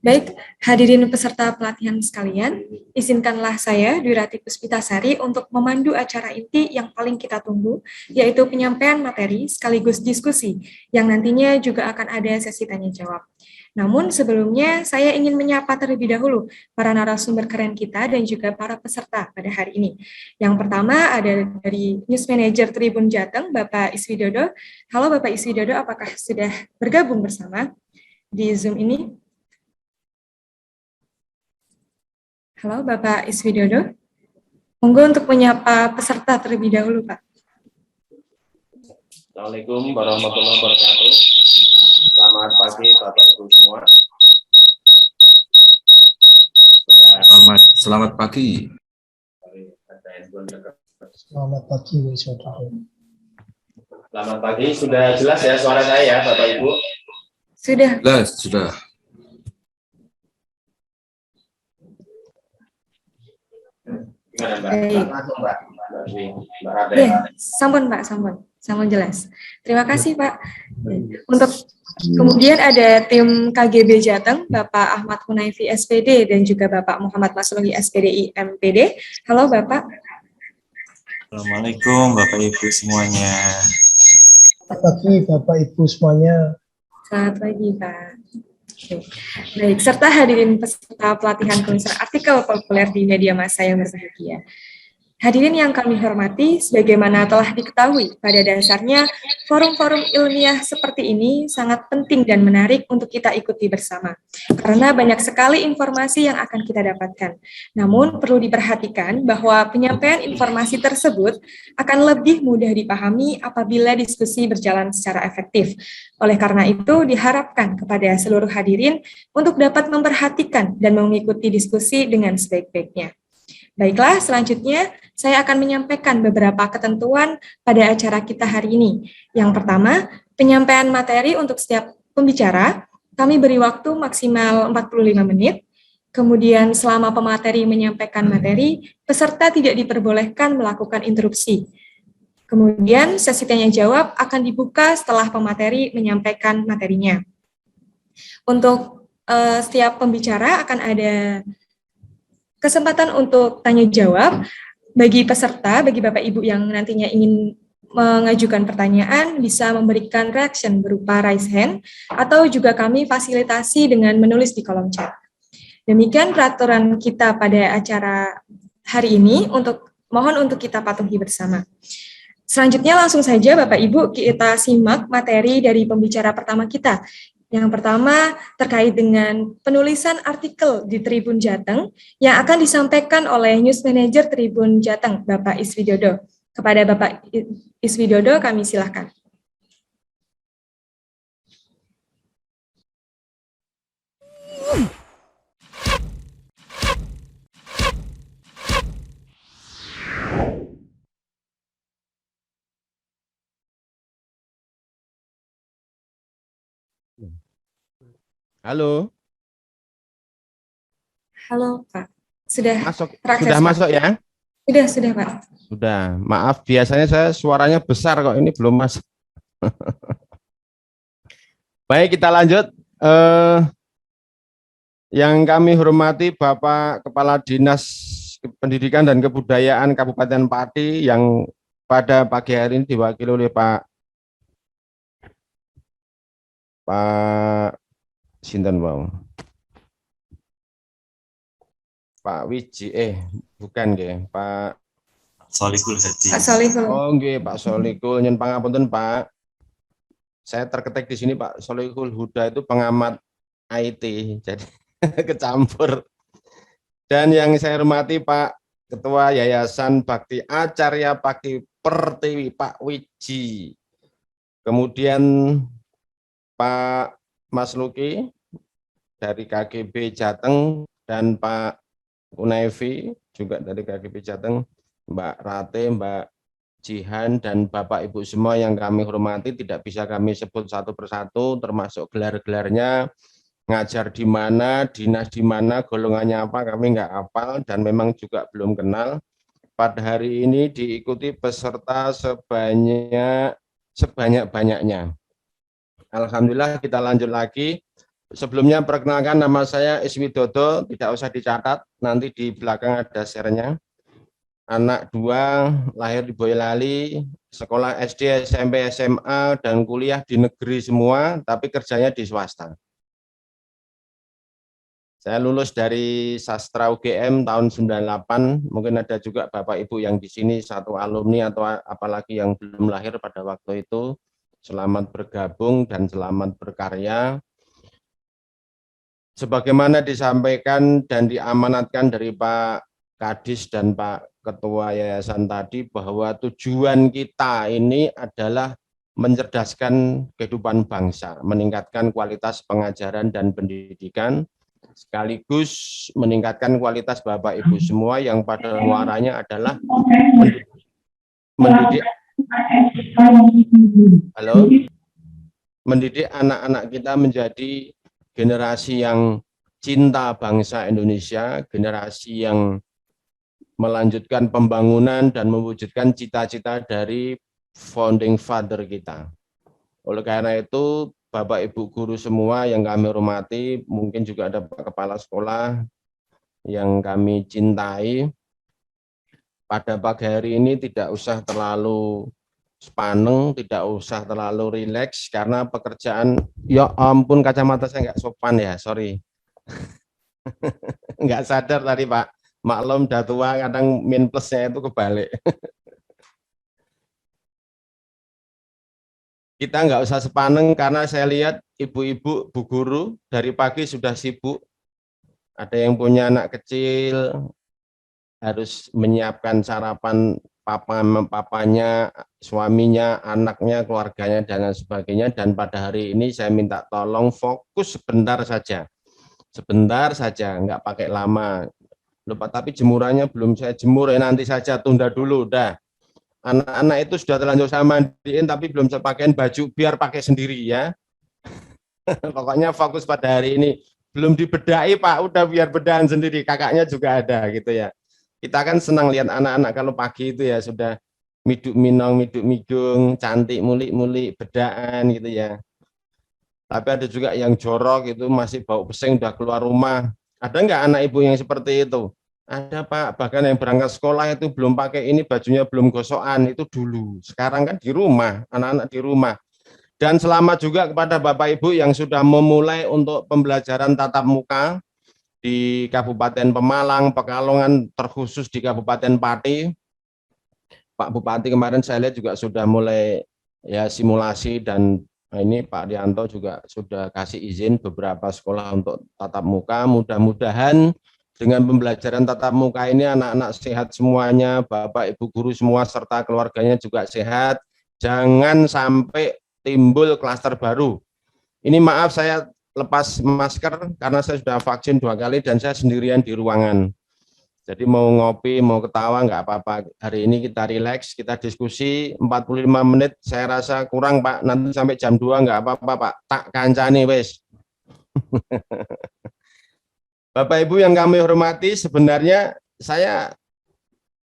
Baik, hadirin peserta pelatihan sekalian, izinkanlah saya, Durati Puspitasari, untuk memandu acara inti yang paling kita tunggu, yaitu penyampaian materi sekaligus diskusi, yang nantinya juga akan ada sesi tanya-jawab. Namun sebelumnya, saya ingin menyapa terlebih dahulu para narasumber keren kita dan juga para peserta pada hari ini. Yang pertama ada dari News Manager Tribun Jateng, Bapak Iswidodo. Halo Bapak Iswidodo, apakah sudah bergabung bersama di Zoom ini? Halo Bapak Iswidodo, monggo untuk menyapa peserta terlebih dahulu Pak. Assalamualaikum warahmatullahi wabarakatuh. Selamat pagi Bapak Ibu semua. Selamat pagi. Selamat pagi, saudara. Selamat pagi, sudah jelas ya suara saya ya Bapak Ibu? Sudah. Jelas, sudah. Gimana Mbak? Mbak? Ya, sampun Pak, sampun jelas. Terima kasih Pak. Untuk kemudian ada tim KGB Jateng, Bapak Ahmad Hunaifi SPD dan juga Bapak Muhammad Masluhi SPDI MPD. Halo Bapak. Assalamualaikum Bapak Ibu semuanya. Selamat pagi Bapak Ibu semuanya. Selamat pagi Pak. Baik, serta hadirin peserta pelatihan konser artikel populer di media massa yang berbahagia. Hadirin yang kami hormati, sebagaimana telah diketahui, pada dasarnya forum-forum ilmiah seperti ini sangat penting dan menarik untuk kita ikuti bersama, karena banyak sekali informasi yang akan kita dapatkan. Namun, perlu diperhatikan bahwa penyampaian informasi tersebut akan lebih mudah dipahami apabila diskusi berjalan secara efektif. Oleh karena itu, diharapkan kepada seluruh hadirin untuk dapat memperhatikan dan mengikuti diskusi dengan sebaik-baiknya. Baiklah, selanjutnya saya akan menyampaikan beberapa ketentuan pada acara kita hari ini. Yang pertama, penyampaian materi untuk setiap pembicara, kami beri waktu maksimal 45 menit. Kemudian selama pemateri menyampaikan materi, peserta tidak diperbolehkan melakukan interupsi. Kemudian sesi tanya-jawab akan dibuka setelah pemateri menyampaikan materinya. Untuk setiap pembicara akan ada kesempatan untuk tanya jawab bagi peserta, bagi Bapak Ibu yang nantinya ingin mengajukan pertanyaan, bisa memberikan reaction berupa raise hand, atau juga kami fasilitasi dengan menulis di kolom chat. Demikian peraturan kita pada acara hari ini, mohon untuk kita patuhi bersama. Selanjutnya langsung saja Bapak Ibu kita simak materi dari pembicara pertama kita. Yang pertama terkait dengan penulisan artikel di Tribun Jateng yang akan disampaikan oleh News Manager Tribun Jateng, Bapak Iswidodo. Kepada Bapak Iswidodo kami silakan. Halo. Halo Pak. Sudah masuk terakses, masuk ya? Sudah Pak. Sudah. Maaf, biasanya saya suaranya besar kok, ini belum masuk. Baik, kita lanjut. Yang kami hormati Bapak Kepala Dinas Pendidikan dan Kebudayaan Kabupaten Pati yang pada pagi hari ini diwakili oleh Pak Sinten Wow. Pak Wiji, bukan nggih, Pak Solikul Hadi. Pak Solikul. Oh nggih, Pak Solikul, nyun pangapunten Pak. Saya terketik di sini Pak Solikul Huda itu pengamat IT, jadi kecampur. Dan yang saya hormati Pak Ketua Yayasan Bakti Acarya Pakti Pertiwi, Pak Wiji. Kemudian Pak Mas Luki dari KGB Jateng dan Pak Unaifi juga dari KGB Jateng, Mbak Rate, Mbak Jihan, dan Bapak Ibu semua yang kami hormati, tidak bisa kami sebut satu persatu termasuk gelar-gelarnya, ngajar di mana, dinas di mana, golongannya apa, kami nggak hafal dan memang juga belum kenal. Pada hari ini diikuti peserta sebanyak sebanyak-banyaknya. Alhamdulillah, kita lanjut lagi. Sebelumnya perkenalkan, nama saya Iswidodo, tidak usah dicatat, nanti di belakang ada share-nya. Anak 2, lahir di Boyolali, sekolah SD, SMP, SMA, dan kuliah di negeri semua, tapi kerjanya di swasta. Saya lulus dari Sastra UGM tahun 98, mungkin ada juga Bapak Ibu yang di sini satu alumni atau apalagi yang belum lahir pada waktu itu. Selamat bergabung dan selamat berkarya. Sebagaimana disampaikan dan diamanatkan dari Pak Kadis dan Pak Ketua Yayasan tadi, bahwa tujuan kita ini adalah mencerdaskan kehidupan bangsa, meningkatkan kualitas pengajaran dan pendidikan, sekaligus meningkatkan kualitas Bapak Ibu semua yang pada muaranya adalah mendidik anak-anak kita menjadi generasi yang cinta bangsa Indonesia, generasi yang melanjutkan pembangunan dan mewujudkan cita-cita dari founding father kita. Oleh karena itu, Bapak Ibu guru semua yang kami hormati, mungkin juga ada Pak Kepala Sekolah yang kami cintai, pada pagi hari ini tidak usah terlalu sepaneng, tidak usah terlalu rileks, karena pekerjaan, ya ampun kacamata saya nggak sopan ya, sorry. Nggak sadar tadi Pak, maklum udah tua, kadang min plusnya itu kebalik. Kita nggak usah sepaneng karena saya lihat ibu-ibu, bu guru dari pagi sudah sibuk. Ada yang punya anak kecil, harus menyiapkan sarapan papanya, suaminya, anaknya, keluarganya, dan lain sebagainya. Dan pada hari ini saya minta tolong fokus sebentar saja. Sebentar saja, nggak pakai lama. Lupa, tapi jemurannya belum saya jemur, ya nanti saja, tunda dulu, udah. Anak-anak itu sudah terlanjur saya mandiin, tapi belum saya pakaiin baju, biar pakai sendiri ya. Pokoknya fokus pada hari ini. Belum dibedai Pak, udah biar bedahan sendiri, kakaknya juga ada gitu ya. Kita kan senang lihat anak-anak kalau pagi itu ya sudah miduk minong, miduk midung, cantik, mulik-mulik, bedaan gitu ya. Tapi ada juga yang jorok itu masih bau pesing udah keluar rumah. Ada nggak anak ibu yang seperti itu? Ada Pak, bahkan yang berangkat sekolah itu belum pakai ini, bajunya belum gosokan, itu dulu. Sekarang kan di rumah, anak-anak di rumah. Dan selamat juga kepada Bapak Ibu yang sudah memulai untuk pembelajaran tatap muka di Kabupaten Pemalang, Pekalongan, terkhusus di Kabupaten Pati. Pak Bupati kemarin saya lihat juga sudah mulai ya simulasi, dan ini Pak Rianto juga sudah kasih izin beberapa sekolah untuk tatap muka. Mudah-mudahan dengan pembelajaran tatap muka ini anak-anak sehat semuanya, Bapak Ibu guru semua serta keluarganya juga sehat. Jangan sampai timbul klaster baru. Ini maaf saya lepas masker karena saya sudah vaksin 2 kali dan saya sendirian di ruangan. Jadi mau ngopi, mau ketawa nggak apa-apa. Hari ini kita rileks, kita diskusi 45 menit. Saya rasa kurang Pak, nanti sampai jam 2 nggak apa-apa Pak. Tak kancani wes. Bapak Ibu yang kami hormati, sebenarnya saya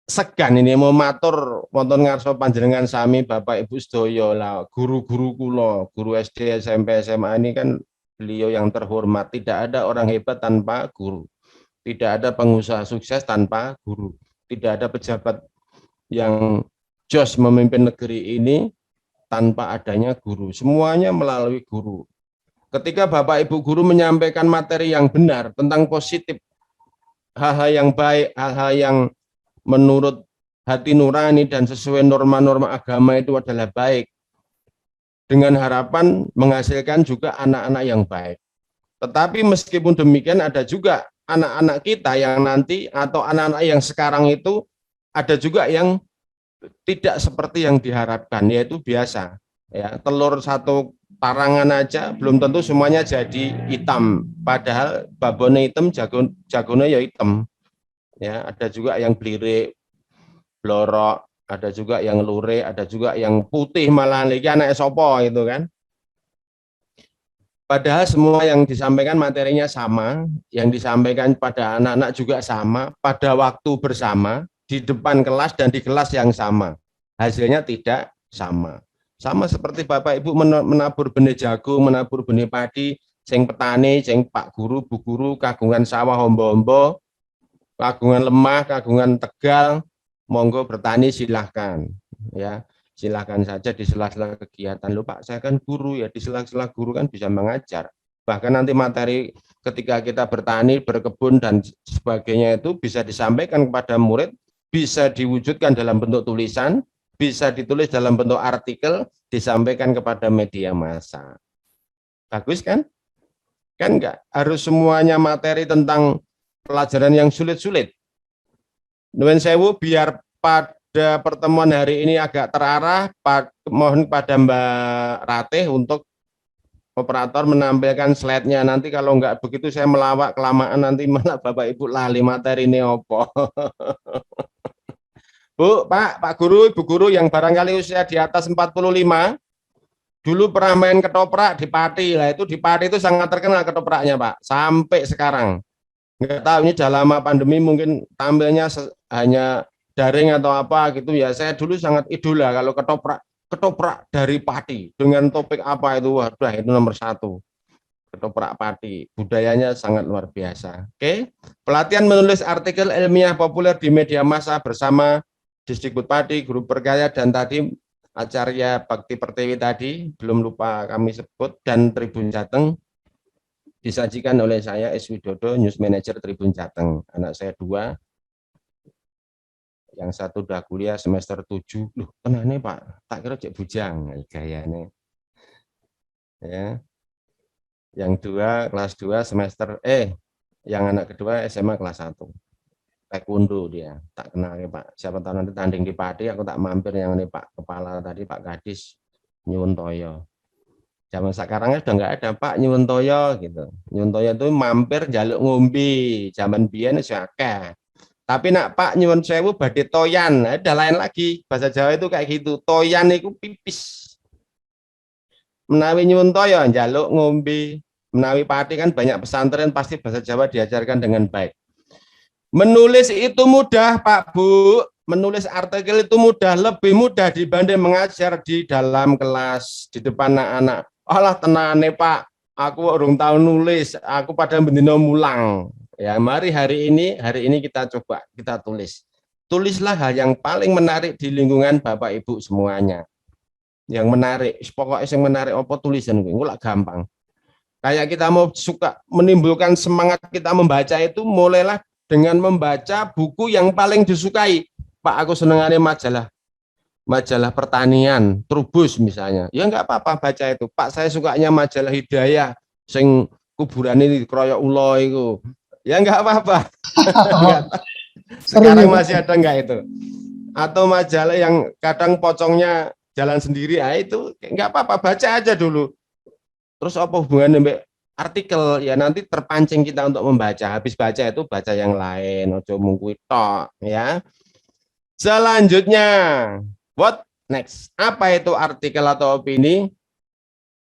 segan ini mau matur wonten ngarsa panjenengan sami Bapak Ibu sedaya lah, guru-guru kula, guru SD, SMP, SMA ini kan beliau yang terhormat. Tidak ada orang hebat tanpa guru. Tidak ada pengusaha sukses tanpa guru. Tidak ada pejabat yang jos memimpin negeri ini tanpa adanya guru. Semuanya melalui guru. Ketika Bapak Ibu guru menyampaikan materi yang benar tentang positif, hal-hal yang baik, hal-hal yang menurut hati nurani dan sesuai norma-norma agama itu adalah baik, dengan harapan menghasilkan juga anak-anak yang baik. Tetapi meskipun demikian ada juga anak-anak kita yang nanti atau anak-anak yang sekarang itu ada juga yang tidak seperti yang diharapkan, yaitu biasa ya, telur satu tarangan aja belum tentu semuanya jadi hitam, padahal babone hitam, jagone ya hitam ya. Ada juga yang blirik, blorok, ada juga yang lurik, ada juga yang putih malah lagi anak sopo itu kan. Padahal semua yang disampaikan materinya sama, yang disampaikan pada anak-anak juga sama, pada waktu bersama, di depan kelas dan di kelas yang sama. Hasilnya tidak sama. Sama seperti Bapak Ibu menabur benih jagung, menabur benih padi, sing petani, sing Pak Guru, Bu Guru, kagungan sawah hombo-hombo, kagungan lemah, kagungan Tegal, monggo bertani silahkan. Ya, silahkan saja di sela-sela kegiatan. Loh Pak, saya kan guru ya, di sela-sela guru kan bisa mengajar. Bahkan nanti materi ketika kita bertani, berkebun, dan sebagainya itu bisa disampaikan kepada murid, bisa diwujudkan dalam bentuk tulisan, bisa ditulis dalam bentuk artikel, disampaikan kepada media massa. Bagus kan? Kan enggak harus semuanya materi tentang pelajaran yang sulit-sulit. Nuwun sewu, biar pada pertemuan hari ini agak terarah, mohon pada Mbak Ratih untuk operator menampilkan slide-nya. Nanti kalau enggak begitu saya melawak kelamaan, nanti malah Bapak Ibu lali materi ini opo. Bu, Pak Guru, Ibu Guru yang barangkali usia di atas 45, dulu pernah main ketoprak di Pati. Lah itu di Pati itu sangat terkenal ketopraknya, Pak, sampai sekarang. Nggak tahu ini dalam lama pandemi mungkin tampilnya hanya daring atau apa gitu ya. Saya dulu sangat idola kalau ketoprak dari Pati dengan topik apa itu, waduh itu nomor 1. Ketoprak Pati, budayanya sangat luar biasa. Oke, pelatihan menulis artikel ilmiah populer di media massa bersama Disdikbud Pati, Guru Berkarya, dan tadi Acarya Bakti Pertiwi tadi belum lupa kami sebut, dan Tribun Jateng disajikan oleh saya S. Widodo, News Manager Tribun Jateng. Anak saya 2, yang 1 udah kuliah semester 7. Loh, tenane Pak, tak kira cek bujang gayane. Ya. Yang 2 kelas 2 semester yang anak kedua SMA kelas 1. Taekwondo dia, tak kenal ya Pak. Siapa tahu nanti tanding di Pati, aku tak mampir yang ini Pak Kepala tadi, Pak Kadis nyuwun toyo. Zaman sekarang sudah nggak ada Pak nyuwun toyo gitu. Nyuwun toyo itu mampir jaluk ngombe. Zaman biyen wis akeh. Tapi nak Pak nyuwun sewu badhe toyan, ada lain lagi. Bahasa Jawa itu kayak gitu. Toyan itu pipis. Menawi nyuwun toyo jaluk ngombe. Menawi Pati kan banyak pesantren, pasti bahasa Jawa diajarkan dengan baik. Menulis itu mudah Pak Bu. Menulis artikel itu mudah, lebih mudah dibanding mengajar di dalam kelas, di depan anak-anak. Alah tenane Pak, aku urung tahu nulis, aku pada bendino mulang. Ya, mari hari ini kita coba, kita tulis. Tulislah hal yang paling menarik di lingkungan Bapak Ibu semuanya. Yang menarik, pokoknya yang menarik apa tulisan gue, nggak gampang. Kayak kita mau suka menimbulkan semangat kita membaca itu, mulailah dengan membaca buku yang paling disukai. Pak, aku senengannya majalah pertanian, Trubus misalnya. Ya enggak apa-apa baca itu. Pak, saya sukanya majalah Hidayah, sing kuburan ini dikeroyok ulo itu. Ya enggak apa-apa. Sekarang masih ada enggak itu? Atau majalah yang kadang pocongnya jalan sendiri, itu enggak apa-apa, baca aja dulu. Terus apa hubungannya mbak artikel? Ya nanti terpancing kita untuk membaca. Habis baca itu baca yang lain, ojo mungkui tok ya. Selanjutnya, what next? Apa itu artikel atau opini?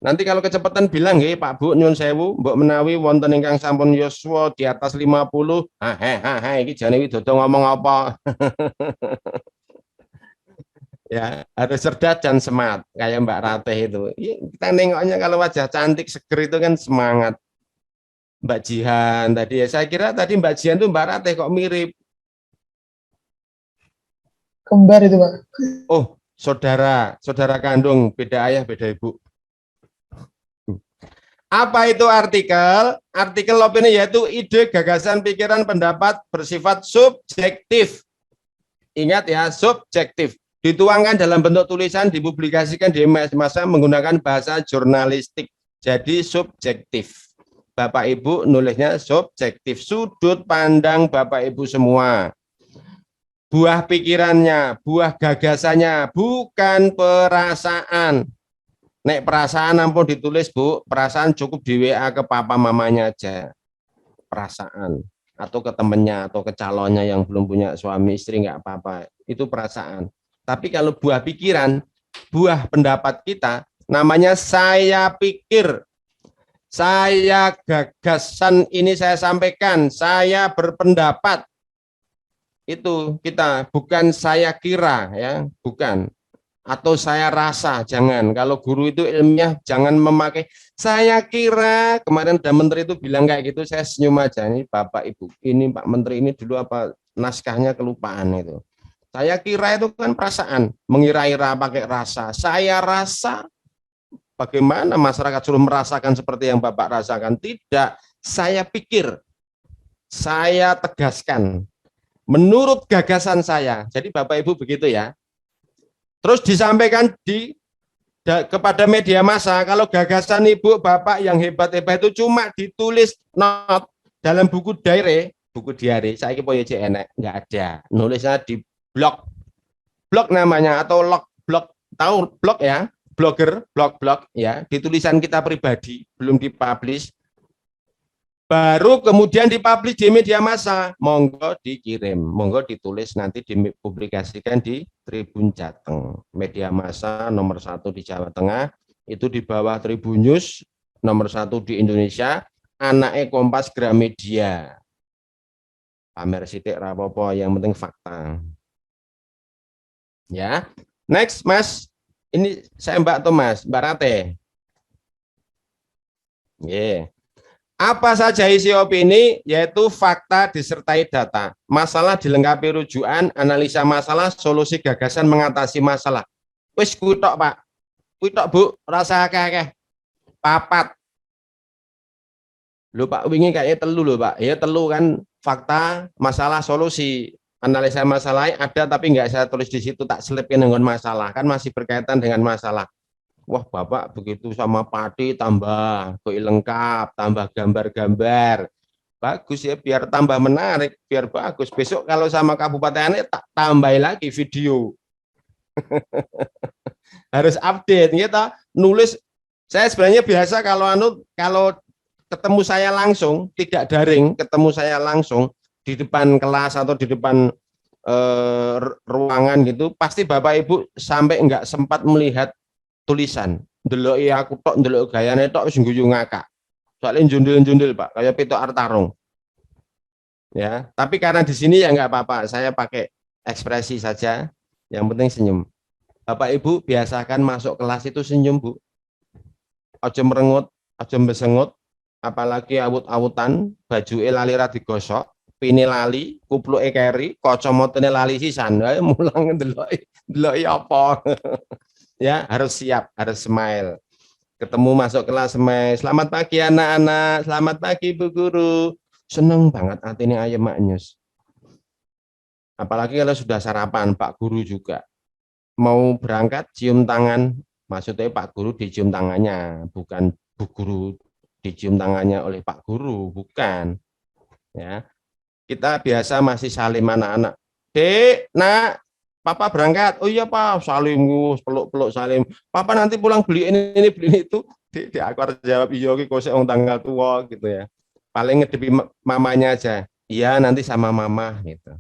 Nanti kalau kecepatan bilang, Pak Bu nyun sewu, mbok menawi wonten ingkang sampun yuswa di atas 50, iki jane Widodo ngomong apa? Ya, harus cerdas dan semangat kayak Mbak Ratih itu. Kita nengoknya kalau wajah cantik seger itu kan semangat. Mbak Jihan tadi ya, saya kira tadi Mbak Jihan itu Mbak Ratih kok mirip. Kembar itu Pak. Oh, saudara kandung, beda ayah, beda ibu. Apa itu artikel? Artikel opini yaitu ide, gagasan, pikiran, pendapat bersifat subjektif. Ingat ya, subjektif. Dituangkan dalam bentuk tulisan, dipublikasikan di masa menggunakan bahasa jurnalistik. Jadi subjektif. Bapak Ibu nulisnya subjektif. Sudut pandang Bapak Ibu semua. Buah pikirannya, buah gagasannya, bukan perasaan. Nek perasaan ampun ditulis Bu, perasaan cukup di WA ke papa mamanya aja. Perasaan. Atau ke temennya, atau ke calonnya yang belum punya suami istri, nggak apa-apa. Itu perasaan. Tapi kalau buah pikiran, buah pendapat kita, namanya saya pikir. Saya gagasan ini saya sampaikan, saya berpendapat. Itu kita, bukan saya kira ya, bukan. atau saya rasa, jangan. Kalau guru itu ilmiah, jangan memakai saya kira. Kemarin ada menteri itu bilang kayak gitu, saya senyum aja. Ini Bapak Ibu, ini Pak Menteri ini dulu apa naskahnya kelupaan itu. Saya kira itu kan perasaan, mengira-ira pakai rasa. Saya rasa, bagaimana masyarakat suruh merasakan seperti yang Bapak rasakan? Tidak, saya pikir, saya tegaskan, menurut gagasan saya. Jadi Bapak Ibu begitu ya. Terus disampaikan kepada media massa, kalau gagasan Ibu Bapak yang hebat-hebat itu cuma ditulis not dalam buku diary, saya punya enak, nggak ada. Nulisnya di blog namanya, atau blog, tahu blog ya, blog ya, di tulisan kita pribadi, belum dipublish. Baru kemudian dipublish di media massa, monggo dikirim, monggo ditulis, nanti dipublikasikan di Tribun Jateng. Media massa nomor 1 di Jawa Tengah, itu di bawah Tribun News, nomor 1 di Indonesia, anaknya Kompas Gramedia. Pamer sidik rapopo, yang penting fakta. Ya, next Mas, ini saya Mbak Thomas, Mbak Rate. Yeah. Apa saja isi opini, yaitu fakta disertai data. Masalah dilengkapi rujukan, analisa masalah, solusi gagasan mengatasi masalah. Wis kutok Pak, kutok Bu, rasa akeh-akeh. Papat. Lho Pak, wingi kayaknya telu lho Pak. Ya telu kan, fakta, masalah, solusi. Analisa masalah ada, tapi nggak saya tulis di situ, tak selipin dengan masalah. Kan masih berkaitan dengan masalah. Wah Bapak begitu sama Pati tambah lengkap, tambah gambar-gambar. Bagus ya, biar tambah menarik, biar bagus. Besok kalau sama kabupatennya tak tambah lagi video. Harus update gitu, nulis. Saya sebenarnya biasa kalau ketemu saya langsung, tidak daring, ketemu saya langsung di depan kelas atau di depan ruangan gitu, pasti Bapak Ibu sampai enggak sempat melihat tulisan, ndelok aku tok, ndelok gayane tok wis ngguyu ngakak. Soalnya jundil-jundil Pak, kayak Peto Artarung. Ya, tapi karena di sini ya nggak apa-apa, saya pakai ekspresi saja, yang penting senyum. Bapak Ibu biasakan masuk kelas itu senyum Bu. Aja merengut, aja besengut, apalagi awut-awutan, baju lali ra digosok, pini lali, kupluke keri, kacamotane lali sisan. Mulang ndelok apa. Ya, harus siap, harus smile. Ketemu masuk kelas smile. Selamat pagi anak-anak, selamat pagi Bu Guru. Seneng banget hatinya ayam maknyus. Apalagi kalau sudah sarapan, Pak Guru juga. Mau berangkat cium tangan, maksudnya Pak Guru dicium tangannya, bukan Bu Guru dicium tangannya oleh Pak Guru, bukan. Ya. Kita biasa masih salim anak-anak. Dek, nak, Papa berangkat. Oh iya Pak, salim, peluk-peluk salim. Papa nanti pulang beli ini beli itu. Di aku harus jawab iya ki kosek wong tanggal tua gitu ya. Paling ngedepi mamanya aja. Iya nanti sama mama gitu.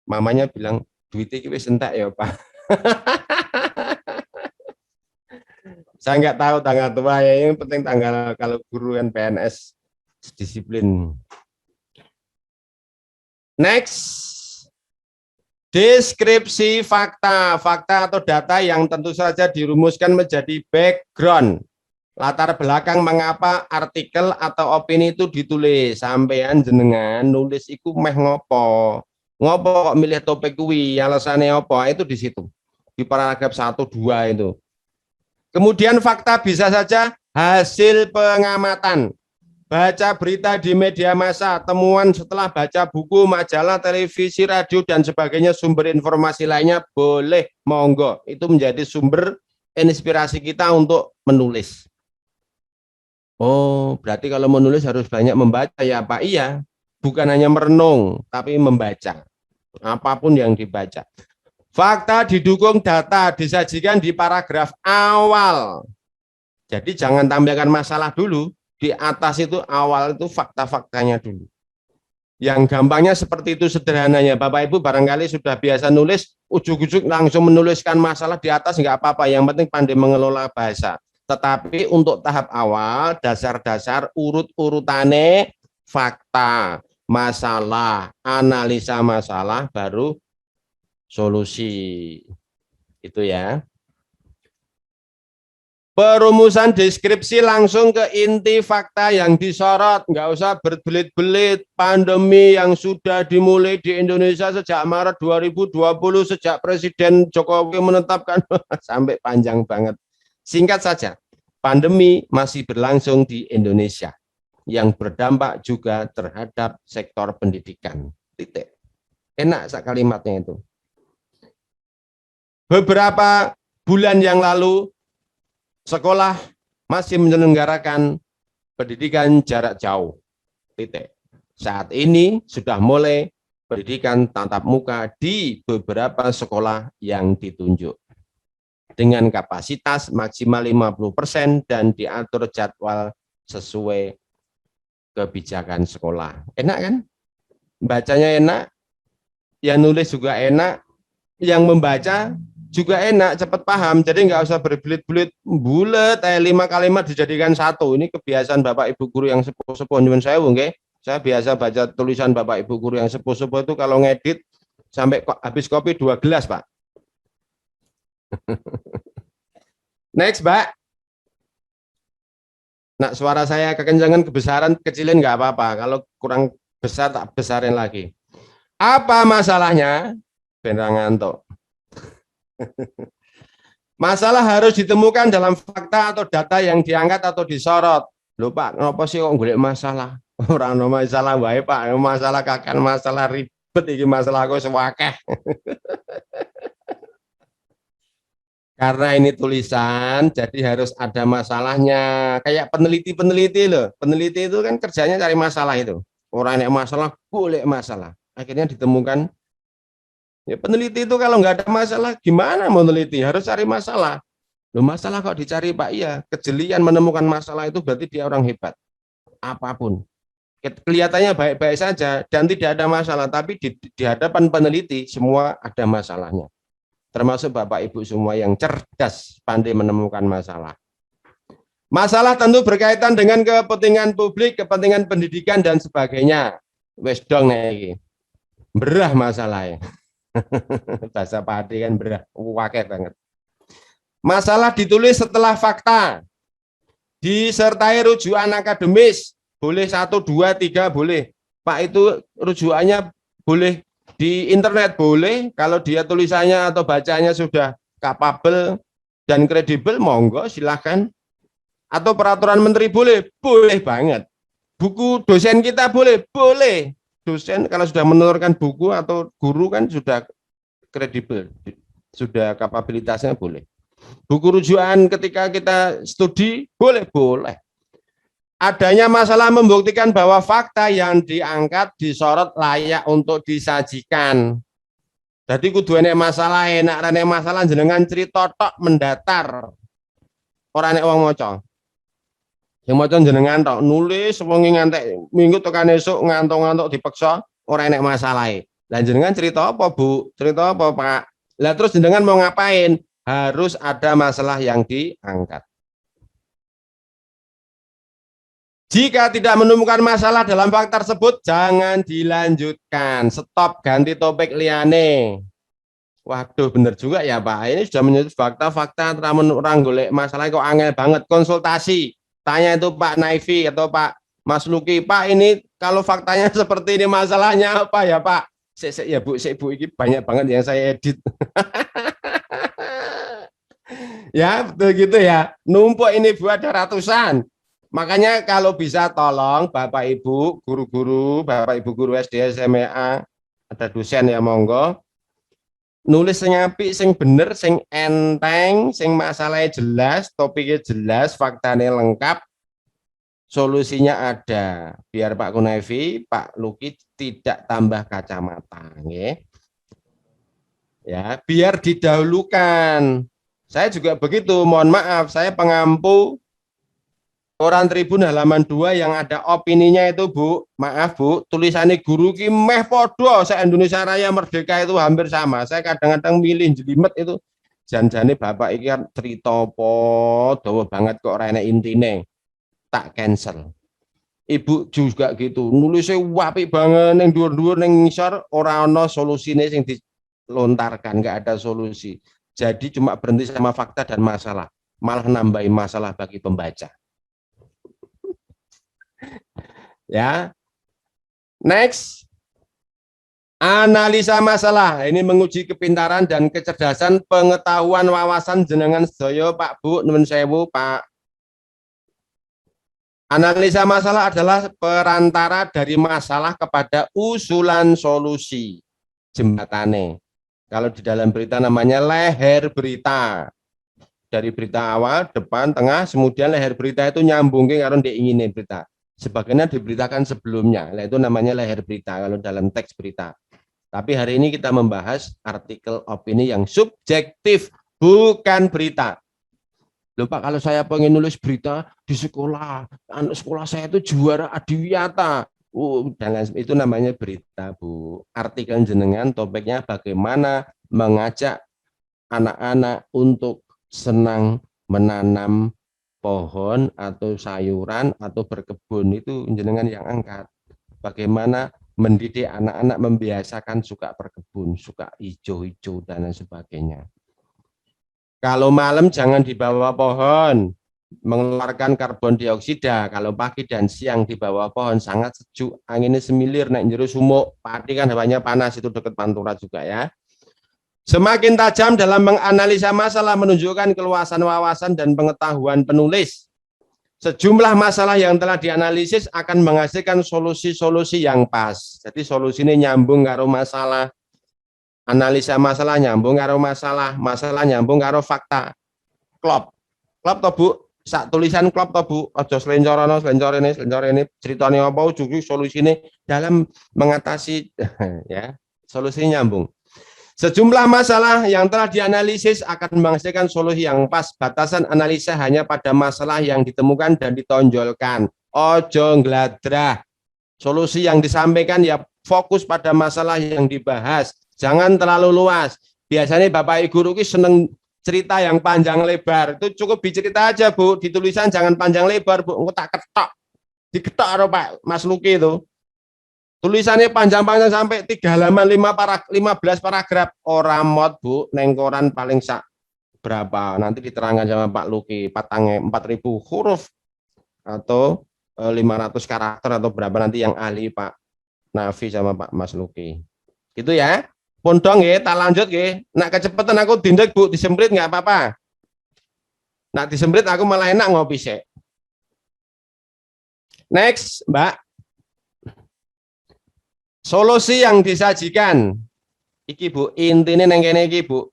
Mamanya bilang duitnya ki wis entek ya Pak. Saya nggak tahu tanggal tua ya, yang penting tanggal kalau guru kan PNS disiplin. Next. Deskripsi fakta, fakta atau data yang tentu saja dirumuskan menjadi background, latar belakang mengapa artikel atau opini itu ditulis. Sampean jenengan nulis iku meh ngopo kok milih topik kuwi, alasannya apa, itu di situ, di paragraf 1, 2 itu. Kemudian fakta bisa saja hasil pengamatan, baca berita di media massa, temuan setelah baca buku, majalah, televisi, radio, dan sebagainya, sumber informasi lainnya boleh, monggo. Itu menjadi sumber inspirasi kita untuk menulis. Oh, berarti kalau menulis harus banyak membaca ya Pak? Iya, bukan hanya merenung, tapi membaca. Apapun yang dibaca. Fakta didukung data disajikan di paragraf awal. Jadi jangan tampilkan masalah dulu. Di atas itu awal itu fakta-faktanya dulu. Yang gampangnya seperti itu sederhananya. Bapak Ibu barangkali sudah biasa nulis, ujuk-ujuk langsung menuliskan masalah di atas nggak apa-apa. Yang penting pandai mengelola bahasa. Tetapi untuk tahap awal, dasar-dasar urut-urutane fakta, masalah, analisa masalah, baru solusi. Itu ya. Perumusan deskripsi langsung ke inti fakta yang disorot, nggak usah berbelit-belit. Pandemi yang sudah dimulai di Indonesia sejak Maret 2020, sejak Presiden Jokowi menetapkan, sampai panjang banget. Singkat saja, pandemi masih berlangsung di Indonesia, yang berdampak juga terhadap sektor pendidikan. Titik. Enak kalimatnya itu. Beberapa bulan yang lalu, sekolah masih menyelenggarakan pendidikan jarak jauh. Titik. Saat ini sudah mulai pendidikan tatap muka di beberapa sekolah yang ditunjuk. Dengan kapasitas maksimal 50% dan diatur jadwal sesuai kebijakan sekolah. Enak kan? Bacanya enak, yang nulis juga enak, yang membaca juga enak, cepat paham, jadi nggak usah berbelit-belit, bulet, 5 kalimat dijadikan satu. Ini kebiasaan Bapak Ibu guru yang sepuh-sepuh, nyuwun sewu nggih. Saya biasa baca tulisan Bapak Ibu guru yang sepuh-sepuh itu kalau ngedit sampai habis kopi 2 gelas, Pak. Next, Pak. Nah, suara saya kekencangan, kebesaran, kecilin nggak apa-apa. Kalau kurang besar, tak besarin lagi. Apa masalahnya? Benar ngantuk. Masalah harus ditemukan dalam fakta atau data yang diangkat atau disorot. Loh Pak, kenapa sih kok golek masalah? Orang no masalah wae Pak, masalah kakan, masalah ribet iki, masalah kok sewakeh. Karena ini tulisan, jadi harus ada masalahnya. Kayak peneliti-peneliti loh. Peneliti itu kan kerjanya cari masalah itu. Orang yang masalah, golek masalah. Akhirnya ditemukan. Ya, peneliti itu kalau nggak ada masalah, gimana mau meneliti? Harus cari masalah. Loh, masalah kok dicari Pak? Iya, kejelian menemukan masalah itu berarti dia orang hebat. Apapun. Kelihatannya baik-baik saja dan tidak ada masalah, tapi di hadapan peneliti semua ada masalahnya. Termasuk Bapak Ibu semua yang cerdas, pandai menemukan masalah. Masalah tentu berkaitan dengan kepentingan publik, kepentingan pendidikan, dan sebagainya. Wes dong nih, berah masalahnya. Bahasa Padi kan berah, wakil banget. Masalah ditulis setelah fakta, disertai rujukan akademis, boleh 1, 2, 3 boleh. Pak itu rujukannya boleh di internet boleh, kalau dia tulisannya atau bacanya sudah kapabel dan kredibel, monggo silahkan. Atau peraturan menteri boleh, boleh banget. Buku dosen kita boleh, boleh. Dosen kalau sudah menelurkan buku atau guru kan sudah kredibel, sudah kapabilitasnya boleh. Buku rujukan ketika kita studi boleh, boleh. Adanya masalah membuktikan bahwa fakta yang diangkat disorot layak untuk disajikan. Jadi kudu enek masalah, enak rene masalah jenengan cerita tok mendatar. Ora enek wong maca. Yang maca jenengan tok nulis wengi ngantek minggu tekan esuk ngantuk-ngantuk dipeksa, ora enek masalahe. Lah jenengan cerita apa, Bu? Cerita apa, Pak? Lah terus jenengan mau ngapain? Harus ada masalah yang diangkat. Jika tidak menemukan masalah dalam fakta tersebut, jangan dilanjutkan. Stop, ganti topik liane. Waduh, bener juga ya Pak. Ini sudah menyentuh fakta-fakta, orang golek masalah kok angel banget. Konsultasi, tanya itu Pak Naifi atau Pak Mas Luki. Pak, ini kalau faktanya seperti ini, masalahnya apa ya Pak? Ya Bu, ini banyak banget yang saya edit. Ya, betul gitu ya. Numpuk ini Bu, ada ratusan. Makanya kalau bisa tolong Bapak Ibu, guru-guru, Bapak Ibu guru SD, SMA, ada dosen ya monggo. Nulis sing apik, sing bener, sing enteng, sing masalahnya jelas, topiknya jelas, faktanya lengkap, solusinya ada. Biar Pak Kunaifi, Pak Luki tidak tambah kacamata, ya. Biar didahulukan. Saya juga begitu. Mohon maaf, saya pengampu Koran Tribun halaman 2 yang ada opininya itu Bu, maaf Bu, tulisannya guru ki meh podo, saya Indonesia Raya Merdeka itu hampir sama. Saya kadang-kadang milih jelimet itu, janjane Bapak iki cerita apa, dawa banget kok ora enek intine. Tak cancel. Ibu juga gitu, nulisnya apik banget ning dhuwur-dhuwur ning ngisor ora ana solusine sing dilontarkan, enggak ada solusi. jadi cuma berhenti sama fakta dan masalah, malah nambahin masalah bagi pembaca. Ya, next, analisa masalah. Ini menguji kepintaran dan kecerdasan pengetahuan wawasan jenengan sedaya Pak Bu, nuwun sewu Pak. Analisa masalah adalah perantara dari masalah kepada usulan solusi. Jembatane. Kalau di dalam berita namanya leher berita. Dari berita awal, depan, tengah, kemudian leher berita itu nyambung karo diingini berita. Sebagainya diberitakan sebelumnya. Nah, itu namanya leher berita kalau dalam teks berita. Tapi hari ini kita membahas artikel opini yang subjektif, bukan berita. Loh Pak, kalau saya pengen nulis berita di sekolah, anak sekolah saya itu juara adiwiyata. Itu namanya berita, Bu. Artikel jenengan topiknya bagaimana mengajak anak-anak untuk senang menanam pohon atau sayuran atau berkebun, itu jenengan yang angkat. Bagaimana mendidik anak-anak membiasakan suka berkebun, suka hijau-hijau dan lain sebagainya. Kalau malam jangan di bawah pohon, mengeluarkan karbon dioksida. Kalau pagi dan siang di bawah pohon sangat sejuk, anginnya semilir, naik jero sumuk, padi kan hawanya panas, itu dekat Pantura juga ya. Semakin tajam dalam menganalisa masalah menunjukkan keluasan wawasan dan pengetahuan penulis. Sejumlah masalah yang telah dianalisis akan menghasilkan solusi-solusi yang pas. Jadi solusinya nyambung karo masalah. Analisa masalah nyambung karo masalah, masalah nyambung karo fakta. Klop to Bu, sak tulisan klop to Bu, aja slencorono, slencor ini ceritanya apa ujung solusinya dalam mengatasi ya, solusinya nyambung. Sejumlah masalah yang telah dianalisis akan menghasilkan solusi yang pas. Batasan analisa hanya pada masalah yang ditemukan dan ditonjolkan. Ojo ngladrah. Solusi yang disampaikan ya fokus pada masalah yang dibahas. Jangan terlalu luas. Biasanya Bapak Ibu guru seneng cerita yang panjang lebar. Itu cukup dicerita aja Bu. Di tulisan jangan panjang lebar Bu. Tak ketok. Diketok Pak Mas Luki itu. Tulisannya panjang-panjang sampai 3 halaman 15 paragraf. Orang mod Bu. Neng koran paling sak berapa. Nanti diterangkan sama Pak Luki. 4.000 huruf. Atau 500 karakter atau berapa nanti yang ahli Pak Nafi sama Pak Mas Luki. Gitu ya. Pondong ya, tak lanjut ya. Nak kecepatan aku dindek Bu, disemprit nggak apa-apa. Nak disemprit aku malah enak ngopi sih. Next, Mbak. Solusi yang disajikan. Iki Bu, intinya neng kene iki Bu.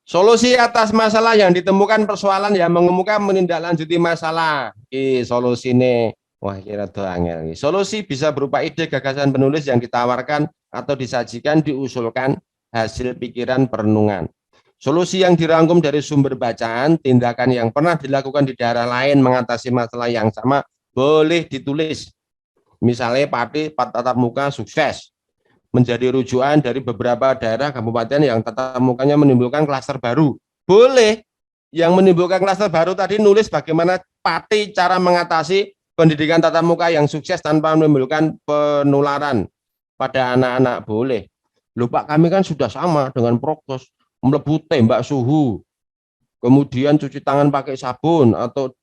Solusi atas masalah yang ditemukan persoalan yang mengemuka menindaklanjuti masalah. Iki solusi ini. Wah, kira tuh angel. Solusi bisa berupa ide gagasan penulis yang ditawarkan atau disajikan, diusulkan hasil pikiran perenungan. Solusi yang dirangkum dari sumber bacaan, tindakan yang pernah dilakukan di daerah lain mengatasi masalah yang sama, boleh ditulis. Misalnya tatap muka sukses, menjadi rujukan dari beberapa daerah kabupaten yang tatap mukanya menimbulkan klaster baru. Boleh. Yang menimbulkan klaster baru tadi nulis bagaimana Pati cara mengatasi pendidikan tatap muka yang sukses tanpa menimbulkan penularan pada anak-anak. Boleh. Loh Pak, kami kan sudah sama dengan prokes, melebu tembak suhu, kemudian cuci tangan pakai sabun atau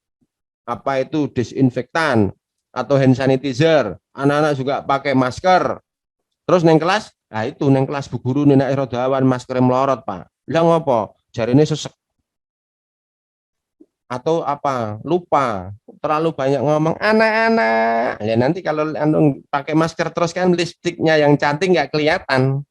apa itu disinfektan atau hand sanitizer, anak-anak juga pakai masker. Terus neng kelas, nah itu neng kelas bu guru nina erodawan masker melorot Pak. Bilang apa? Jari ini sesek atau apa? Lupa. Terlalu banyak ngomong anak-anak. Ya nanti kalau andung pakai masker terus kan lipstiknya yang cantik nggak kelihatan.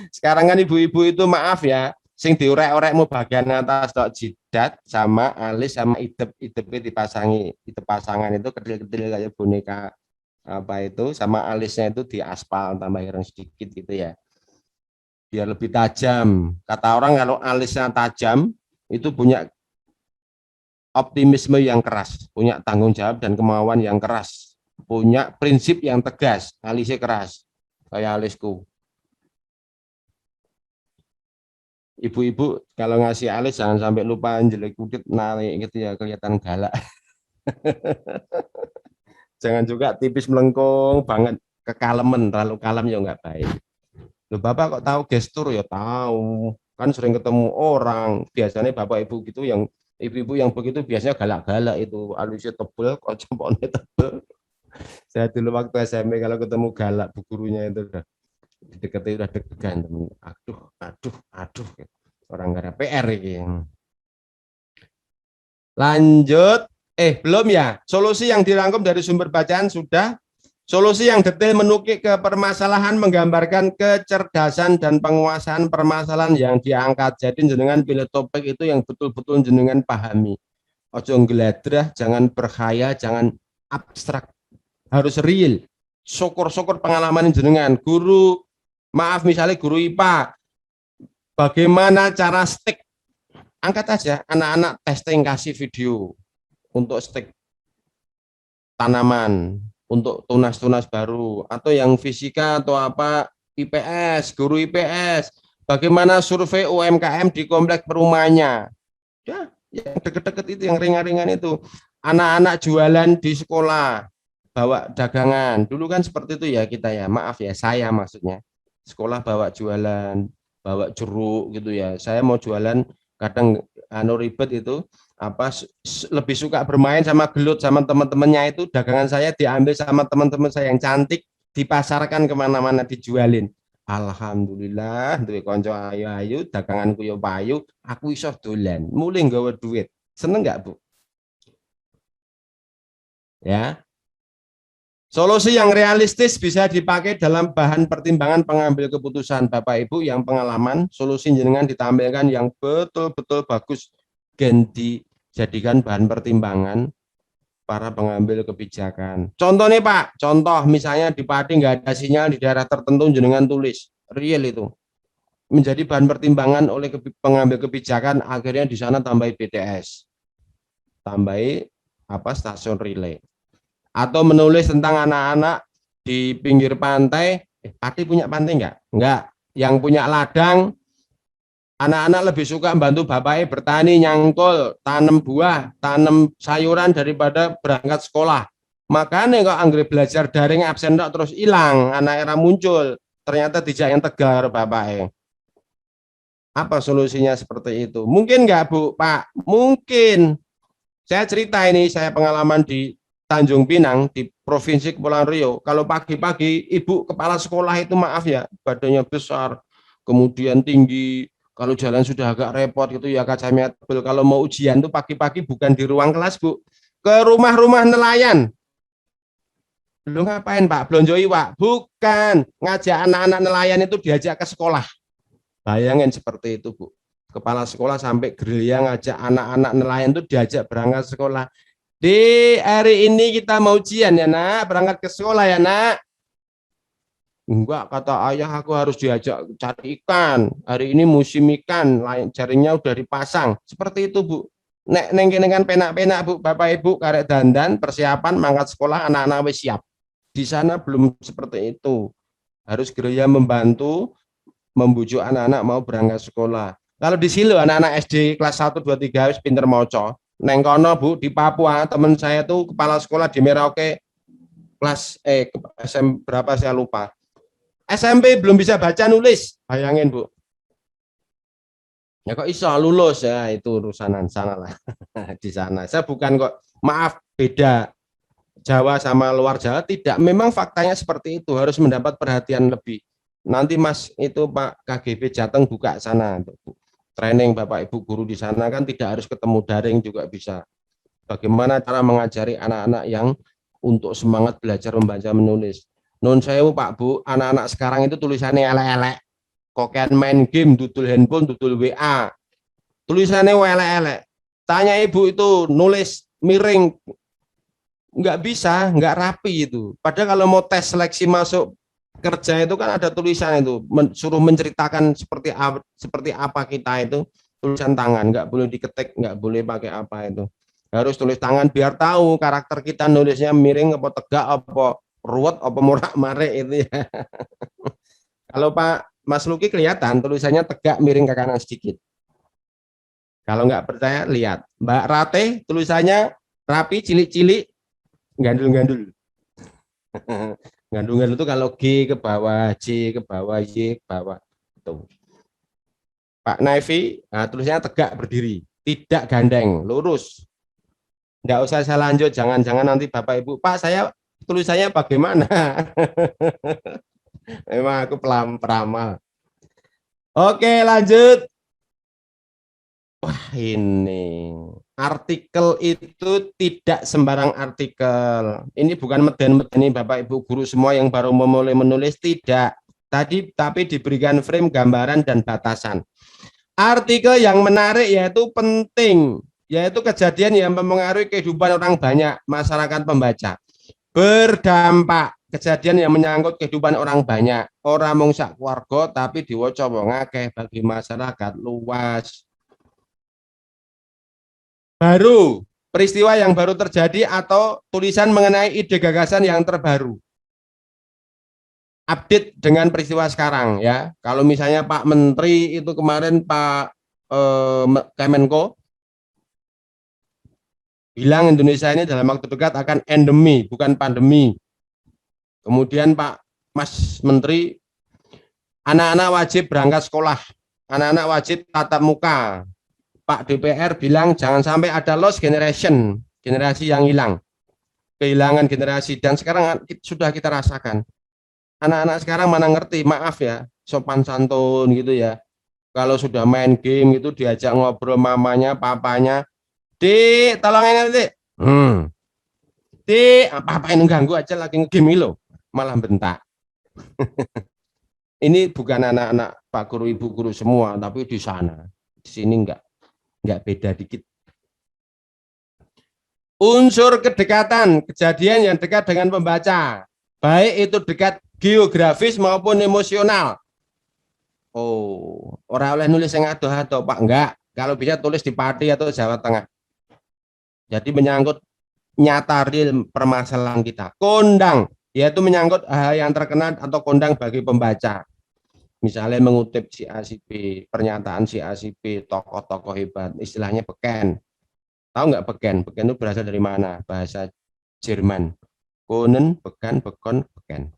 Sekarang kan ibu-ibu itu maaf ya, sing diorek-orek mau bagian atas dok jidat sama alis sama idep dipasangi, itu pasangan itu kecil-kecil kayak boneka apa itu, sama alisnya itu diaspal tambah ireng sedikit gitu ya, biar lebih tajam. Kata orang kalau alisnya tajam itu punya optimisme yang keras, punya tanggung jawab dan kemauan yang keras, punya prinsip yang tegas. Alisnya keras kayak alisku. Ibu-ibu kalau ngasih alis jangan sampai lupa jelek kudit naik gitu ya, kelihatan galak. Jangan juga tipis melengkung banget, kekalemen, terlalu kalem ya nggak baik. Loh, Bapak kok tahu gestur? Ya tahu. Kan sering ketemu orang. Biasanya Bapak Ibu gitu yang ibu-ibu yang begitu biasanya galak-galak itu. Alisnya tebel, kok jempolnya tebel. Saya dulu waktu SMP kalau ketemu galak bu gurunya itu udah didekati udah deg-degan. Aduh, aduh, aduh. Orang gara PR ini. Lanjut. Belum ya. Solusi yang dirangkum dari sumber bacaan sudah. Solusi yang detail menukik ke permasalahan menggambarkan kecerdasan dan penguasaan permasalahan yang diangkat. Jadi jenengan pilih topik itu yang betul-betul jenengan pahami. Ojo ngeladrah, jangan berkhayal, jangan abstrak. Harus real. Syukur-syukur pengalaman jenengan. Guru, maaf misalnya guru IPA, bagaimana cara stick? Angkat aja anak-anak testing kasih video untuk stick tanaman, untuk tunas-tunas baru, atau yang fisika atau apa, IPS, guru IPS, bagaimana survei UMKM di komplek perumahannya. Ya, yang deket-deket itu, yang ringan-ringan itu. Anak-anak jualan di sekolah, bawa dagangan. Dulu kan seperti itu ya kita ya, maaf ya, saya maksudnya. Sekolah bawa jualan, bawa jeruk gitu ya. Saya mau jualan, kadang ribet itu, apa lebih suka bermain sama gelut sama teman-temannya itu, dagangan saya diambil sama teman-teman saya yang cantik, dipasarkan kemana-mana, dijualin. Alhamdulillah, duwe konco ayu-ayu, daganganku yo payu, aku iso dolan, mulai nggawa duit. Seneng nggak Bu? Ya. Solusi yang realistis bisa dipakai dalam bahan pertimbangan pengambil keputusan Bapak Ibu yang pengalaman, solusi jenengan ditampilkan yang betul-betul bagus dan dijadikan bahan pertimbangan para pengambil kebijakan. Contoh nih Pak, contoh misalnya di Pati nggak ada sinyal di daerah tertentu, jenengan tulis, real itu. Menjadi bahan pertimbangan oleh pengambil kebijakan, akhirnya di sana tambahi BTS, tambahi apa stasiun relay. Atau menulis tentang anak-anak di pinggir pantai, Pati punya pantai enggak? Enggak. Yang punya ladang, anak-anak lebih suka membantu bapaknya bertani, nyangkul, tanam buah, tanam sayuran daripada berangkat sekolah. Makanya kok anggere belajar daring absen terus hilang, anak era muncul, ternyata tidak yang tegar bapaknya. Apa solusinya seperti itu? Mungkin enggak Bu, Pak? Mungkin. Saya cerita ini, saya pengalaman di Tanjung Pinang, di Provinsi Kepulauan Riau. Kalau pagi-pagi, ibu kepala sekolah itu maaf ya, badannya besar, kemudian tinggi, kalau jalan sudah agak repot gitu ya, kacamata tebal. Kalau mau ujian tuh pagi-pagi bukan di ruang kelas Bu, ke rumah-rumah nelayan. Lu ngapain Pak? Blonjoi Pak? Bukan, ngajak anak-anak nelayan itu diajak ke sekolah. Bayangin seperti itu Bu. Kepala sekolah sampai gerilya ngajak anak-anak nelayan itu diajak berangkat sekolah. Di hari ini kita mau ujian ya nak, berangkat ke sekolah ya nak. Enggak, kata ayah aku harus diajak cari ikan. Hari ini musim ikan, jaringnya udah dipasang. Seperti itu Bu. Nek neng kan penak-penak Bu, Bapak Ibu karek dandan, persiapan mangkat sekolah, anak-anak wis siap. Di sana belum seperti itu. Harus gerilya membantu, membujuk anak-anak mau berangkat sekolah. Kalau di sini anak-anak SD kelas 1, 2, 3 wis pinter maca. Neng kono Bu, di Papua teman saya tuh kepala sekolah di Merauke kelas SM berapa saya lupa. SMP belum bisa baca nulis. Bayangin Bu. Ya kok iso lulus ya, itu urusan sana lah. Di sana. Saya bukan kok, maaf beda Jawa sama luar Jawa, tidak. Memang faktanya seperti itu, harus mendapat perhatian lebih. Nanti Mas itu Pak KGB Jateng buka sana training Bapak Ibu guru di sana, kan tidak harus ketemu daring juga bisa. Bagaimana cara mengajari anak-anak yang untuk semangat belajar membaca menulis. Nun sewu Pak Bu, anak-anak sekarang itu tulisannya elek-elek. Kokean main game, tutul handphone, tutul WA. Tulisannya elek-elek. Tanya ibu itu nulis miring, nggak bisa, nggak rapi itu. Padahal kalau mau tes seleksi masuk kerja itu kan ada tulisan itu, suruh menceritakan seperti apa kita itu, tulisan tangan, nggak boleh diketik, nggak boleh pakai apa itu, harus tulis tangan biar tahu karakter kita nulisnya miring apa tegak apa ruwet apa morak-marik itu ya. Kalau Pak Mas Luki kelihatan tulisannya tegak miring ke kanan sedikit. Kalau nggak percaya lihat Mbak Rate tulisannya rapi cilik-cilik, gandul-gandul. Gandungan itu kalau G ke bawah, J ke bawah, Y ke bawah. Tuh. Pak Naifi, nah, tulisnya tegak berdiri, tidak gandeng, lurus. Nggak usah saya lanjut, jangan-jangan nanti Bapak Ibu, Pak saya tulisannya bagaimana? Memang aku peramal. Oke, lanjut. Wah, ini artikel itu tidak sembarang artikel. Ini bukan meden-medeni Bapak Ibu guru semua yang baru memulai menulis, tidak. Tapi diberikan frame, gambaran, dan batasan. Artikel yang menarik yaitu penting, yaitu kejadian yang mempengaruhi kehidupan orang banyak, masyarakat pembaca. Berdampak, kejadian yang menyangkut kehidupan orang banyak. Orang mung sak keluarga tapi diwaca wong akeh bagi masyarakat luas. Baru, peristiwa yang baru terjadi atau tulisan mengenai ide gagasan yang terbaru. Update dengan peristiwa sekarang ya. Kalau misalnya Pak Menteri itu kemarin Pak Kemenko bilang Indonesia ini dalam waktu dekat akan endemi, bukan pandemi. Kemudian Pak Mas Menteri, anak-anak wajib berangkat sekolah, anak-anak wajib tatap muka. Pak DPR bilang jangan sampai ada lost generation, generasi yang hilang, kehilangan generasi. Dan sekarang sudah kita rasakan. Anak-anak sekarang mana ngerti, maaf ya, sopan santun gitu ya. Kalau sudah main game itu diajak ngobrol mamanya, papanya, Dik, tolong ini Dik. Dik, apa-apa yang ganggu aja lagi nge-game lo, malah bentak. Ini bukan anak-anak Pak Guru, Ibu Guru semua, tapi di sana, di sini enggak beda dikit. Unsur kedekatan, kejadian yang dekat dengan pembaca, baik itu dekat geografis maupun emosional. Oh, orang oleh nulis yang adoh-adoh Pak, enggak. Kalau bisa tulis di Pati atau Jawa Tengah. Jadi menyangkut nyata real permasalahan kita. Kondang, yaitu menyangkut hal yang terkenal atau kondang bagi pembaca. Misalnya mengutip si A si B, pernyataan si A si B, tokoh-tokoh hebat, istilahnya beken. Tahu nggak beken? Beken itu berasal dari mana? Bahasa Jerman. Konen, bekan, bekon, beken.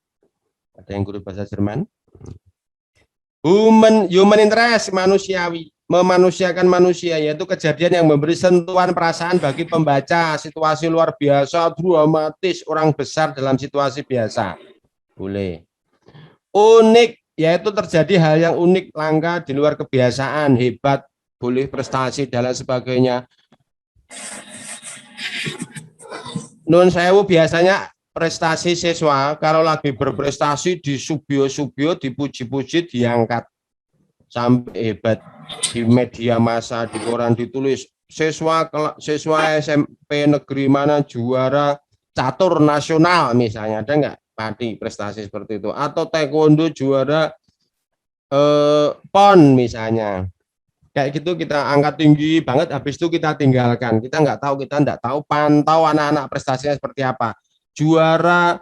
Ada yang guru bahasa Jerman? Human interest, manusiawi, memanusiakan manusia, yaitu kejadian yang memberi sentuhan perasaan bagi pembaca, situasi luar biasa, dramatis, orang besar dalam situasi biasa. Boleh. Unik, yaitu terjadi hal yang unik, langka, di luar kebiasaan, hebat, boleh prestasi, dan lain sebagainya. Nun sewu biasanya prestasi siswa kalau lagi berprestasi di subio-subio, dipuji-puji, diangkat sampai hebat di media massa, di koran ditulis siswa SMP negeri mana juara catur nasional misalnya, ada nggak Pati prestasi seperti itu, atau taekwondo juara PON misalnya. Kayak gitu kita angkat tinggi banget, habis itu kita tinggalkan. Kita nggak tahu pantau anak-anak prestasinya seperti apa. Juara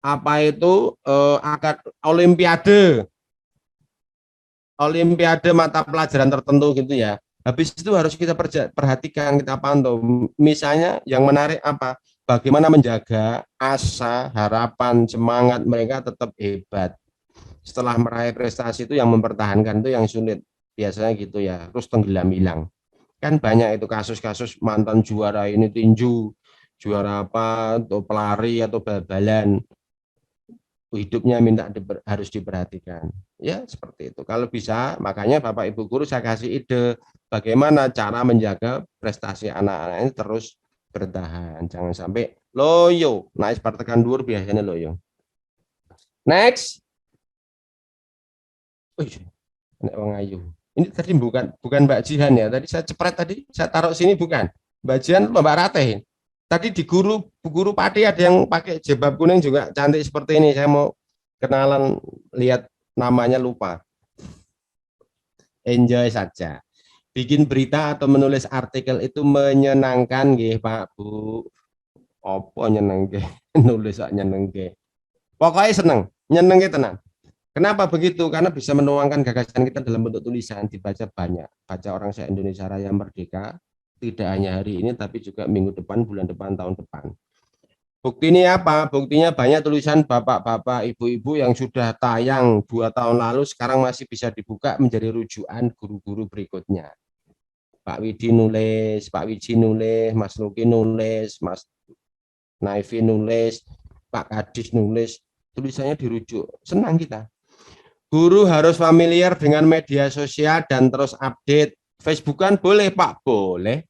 apa itu akad olimpiade mata pelajaran tertentu gitu ya. Habis itu harus kita perhatikan, kita pantau. Misalnya yang menarik apa? Bagaimana menjaga asa, harapan, semangat mereka tetap hebat. Setelah meraih prestasi itu yang mempertahankan itu yang sulit. Biasanya gitu ya, terus tenggelam hilang. Kan banyak itu kasus-kasus mantan juara ini tinju, juara apa, atau pelari, atau bal-balan. Hidupnya harus diperhatikan. Ya, seperti itu. Kalau bisa, makanya Bapak Ibu Guru saya kasih ide bagaimana cara menjaga prestasi anak-anak ini terus bertahan. Jangan sampai loyo, naik partekan dur biasanya loyo. Next. Nek wong ayu. Ini tadi bukan Mbak Jihan ya. Tadi saya cepret tadi, saya taruh sini bukan. Mbak Jihan Mbak Rateh. Tadi di guru Pati ada yang pakai jilbab kuning juga cantik seperti ini. Saya mau kenalan, lihat namanya lupa. Enjoy saja. Bikin berita atau menulis artikel itu menyenangkan nggih Pak Bu. Apa nyenengke? Nulis sak nyenengke. Pokoknya seneng, nyenengke tenang. Kenapa begitu? Karena bisa menuangkan gagasan kita dalam bentuk tulisan, dibaca banyak. Baca orang se-Indonesia Raya Merdeka, tidak hanya hari ini, tapi juga minggu depan, bulan depan, tahun depan. Buktinya apa? Buktinya banyak tulisan bapak-bapak, ibu-ibu yang sudah tayang 2 tahun lalu sekarang masih bisa dibuka menjadi rujukan guru-guru berikutnya. Pak Widi nulis, Pak Wiji nulis, Mas Luki nulis, Mas Naifi nulis, Pak Kadis nulis, tulisannya dirujuk. Senang kita. Guru harus familiar dengan media sosial dan terus update. Facebookan boleh Pak? Boleh.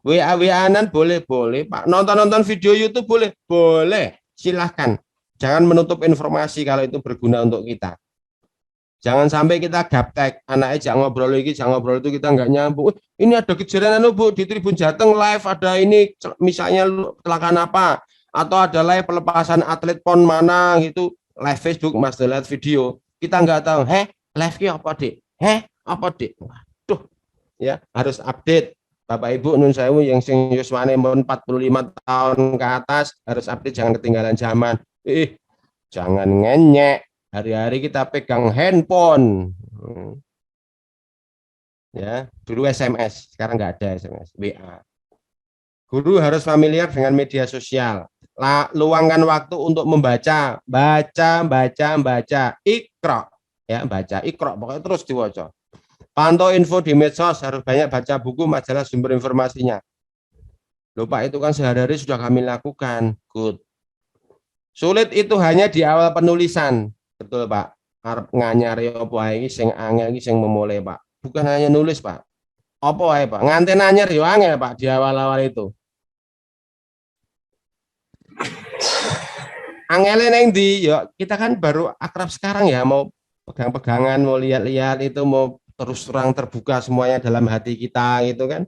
WA-WA-an boleh, Pak. Nonton-nonton video YouTube boleh. Silahkan. Jangan menutup informasi kalau itu berguna untuk kita. Jangan sampai kita gaptek, anaknya jangan ngobrol lagi, jangan ngobrol itu kita nggak nyambung. Ini ada kejadian Bu di Tribun Jateng live, ada ini misalnya kecelakaan apa, atau ada live pelepasan atlet pon mana gitu, live Facebook Mas lihat video. Kita nggak tahu, live-nya apa Dek? Apa Dek? Waduh, ya harus update. Bapak Ibu nun sewu yang sing yuswane 45 tahun ke atas harus update, jangan ketinggalan zaman. Jangan ngenyek. Hari-hari kita pegang handphone. Ya, dulu SMS, sekarang nggak ada SMS, WA. Guru harus familiar dengan media sosial. Luangkan waktu untuk membaca, baca. Ikra, ya baca, ikra, pokoknya terus dibaca. Pantau info di medsos, harus banyak baca buku, majalah, sumber informasinya. Loh Pak, itu kan sehari-hari sudah kami lakukan. Good. Sulit itu hanya di awal penulisan. Betul Pak. Arep nganyari apa iki sing angel iki sing memulai Pak. Bukan hanya nulis Pak. Apa wae Pak? Nganti nanyar yo angel Pak di awal-awal itu. Angele neng di, yo kita kan baru akrab sekarang ya, mau pegang-pegangan, mau lihat-lihat itu, mau terus terang terbuka semuanya dalam hati kita gitu kan.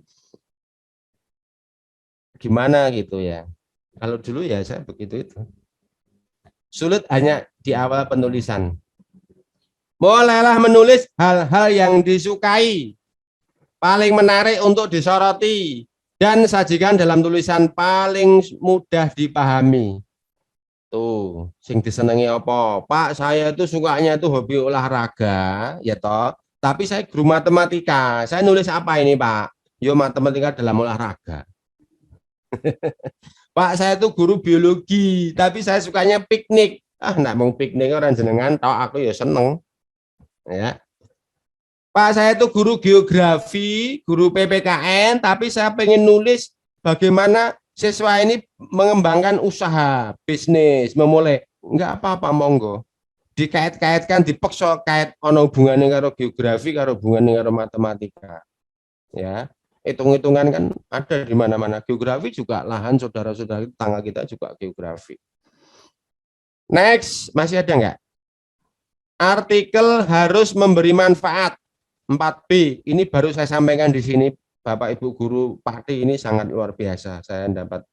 Gimana gitu ya. Kalau dulu ya saya begitu itu. Sulit hanya di awal penulisan. Mulailah menulis hal-hal yang disukai, paling menarik untuk disoroti, dan sajikan dalam tulisan paling mudah dipahami. Tuh, sing disenangi apa? Pak, saya itu sukanya itu hobi olahraga, ya toh. Tapi saya guru matematika. Saya nulis apa ini, Pak? Yo matematika dalam olahraga. Pak, saya itu guru biologi, tapi saya sukanya piknik. Enggak mau piknik orang jenengan, tahu aku ya seneng. Ya. Pak, saya itu guru geografi, guru PPKN, tapi saya pengen nulis bagaimana siswa ini mengembangkan usaha, bisnis, memulai. Enggak apa-apa, monggo. Dikait-kaitkan, dipeksa kait ono hubungannya karo geografi, karo hubungannya karo matematika. Ya, hitung-hitungan kan ada di mana-mana. Geografi juga lahan saudara-saudara tetangga kita juga geografi. Next, masih ada enggak? Artikel harus memberi manfaat. 4B, ini baru saya sampaikan di sini, Bapak Ibu Guru Pakti, ini sangat luar biasa. Saya dapat,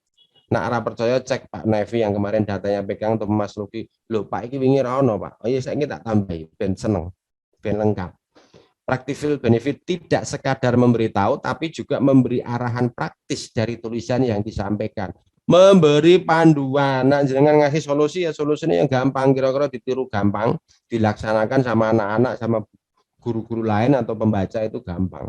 nak ora percaya cek Pak Nevi yang kemarin datanya pegang untuk Mas Luki. Loh Pak, ini wingi ra ono Pak. Oh iya, saya ini tak tambahi, ben seneng, ben lengkap. Practical benefit tidak sekadar memberitahu, tapi juga memberi arahan praktis dari tulisan yang disampaikan. Memberi panduan, nah jangan ngasih solusi ya, solusinya yang gampang, kira-kira ditiru gampang, dilaksanakan sama anak-anak, sama guru-guru lain atau pembaca itu gampang.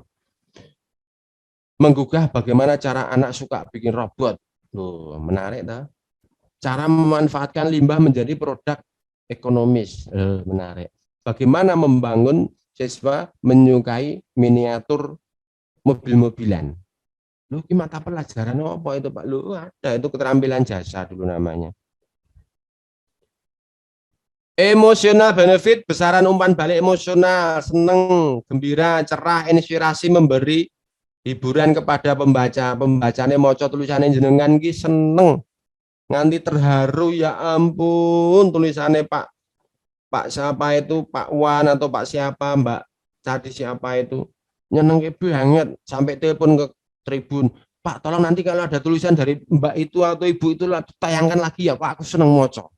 Menggugah bagaimana cara anak suka bikin robot. Loh, menarik dah. Cara memanfaatkan limbah menjadi produk ekonomis. Menarik. Bagaimana membangun siswa menyukai miniatur mobil-mobilan. Loh, ini mata pelajaran apa itu Pak? Loh, ada itu keterampilan jasa dulu namanya. Emosional benefit, besaran umpan balik emosional, seneng, gembira, cerah, inspirasi, memberi hiburan kepada pembaca. Pembacanya maca tulisannya jenengan ki seneng, nganti terharu, ya ampun tulisannya Pak siapa itu, Pak Wan atau Pak siapa, Mbak tadi siapa itu, nyeneng banget sampai telepon ke Tribun. Pak, tolong nanti kalau ada tulisan dari Mbak itu atau Ibu itu tayangkan lagi ya Pak, aku seneng maca.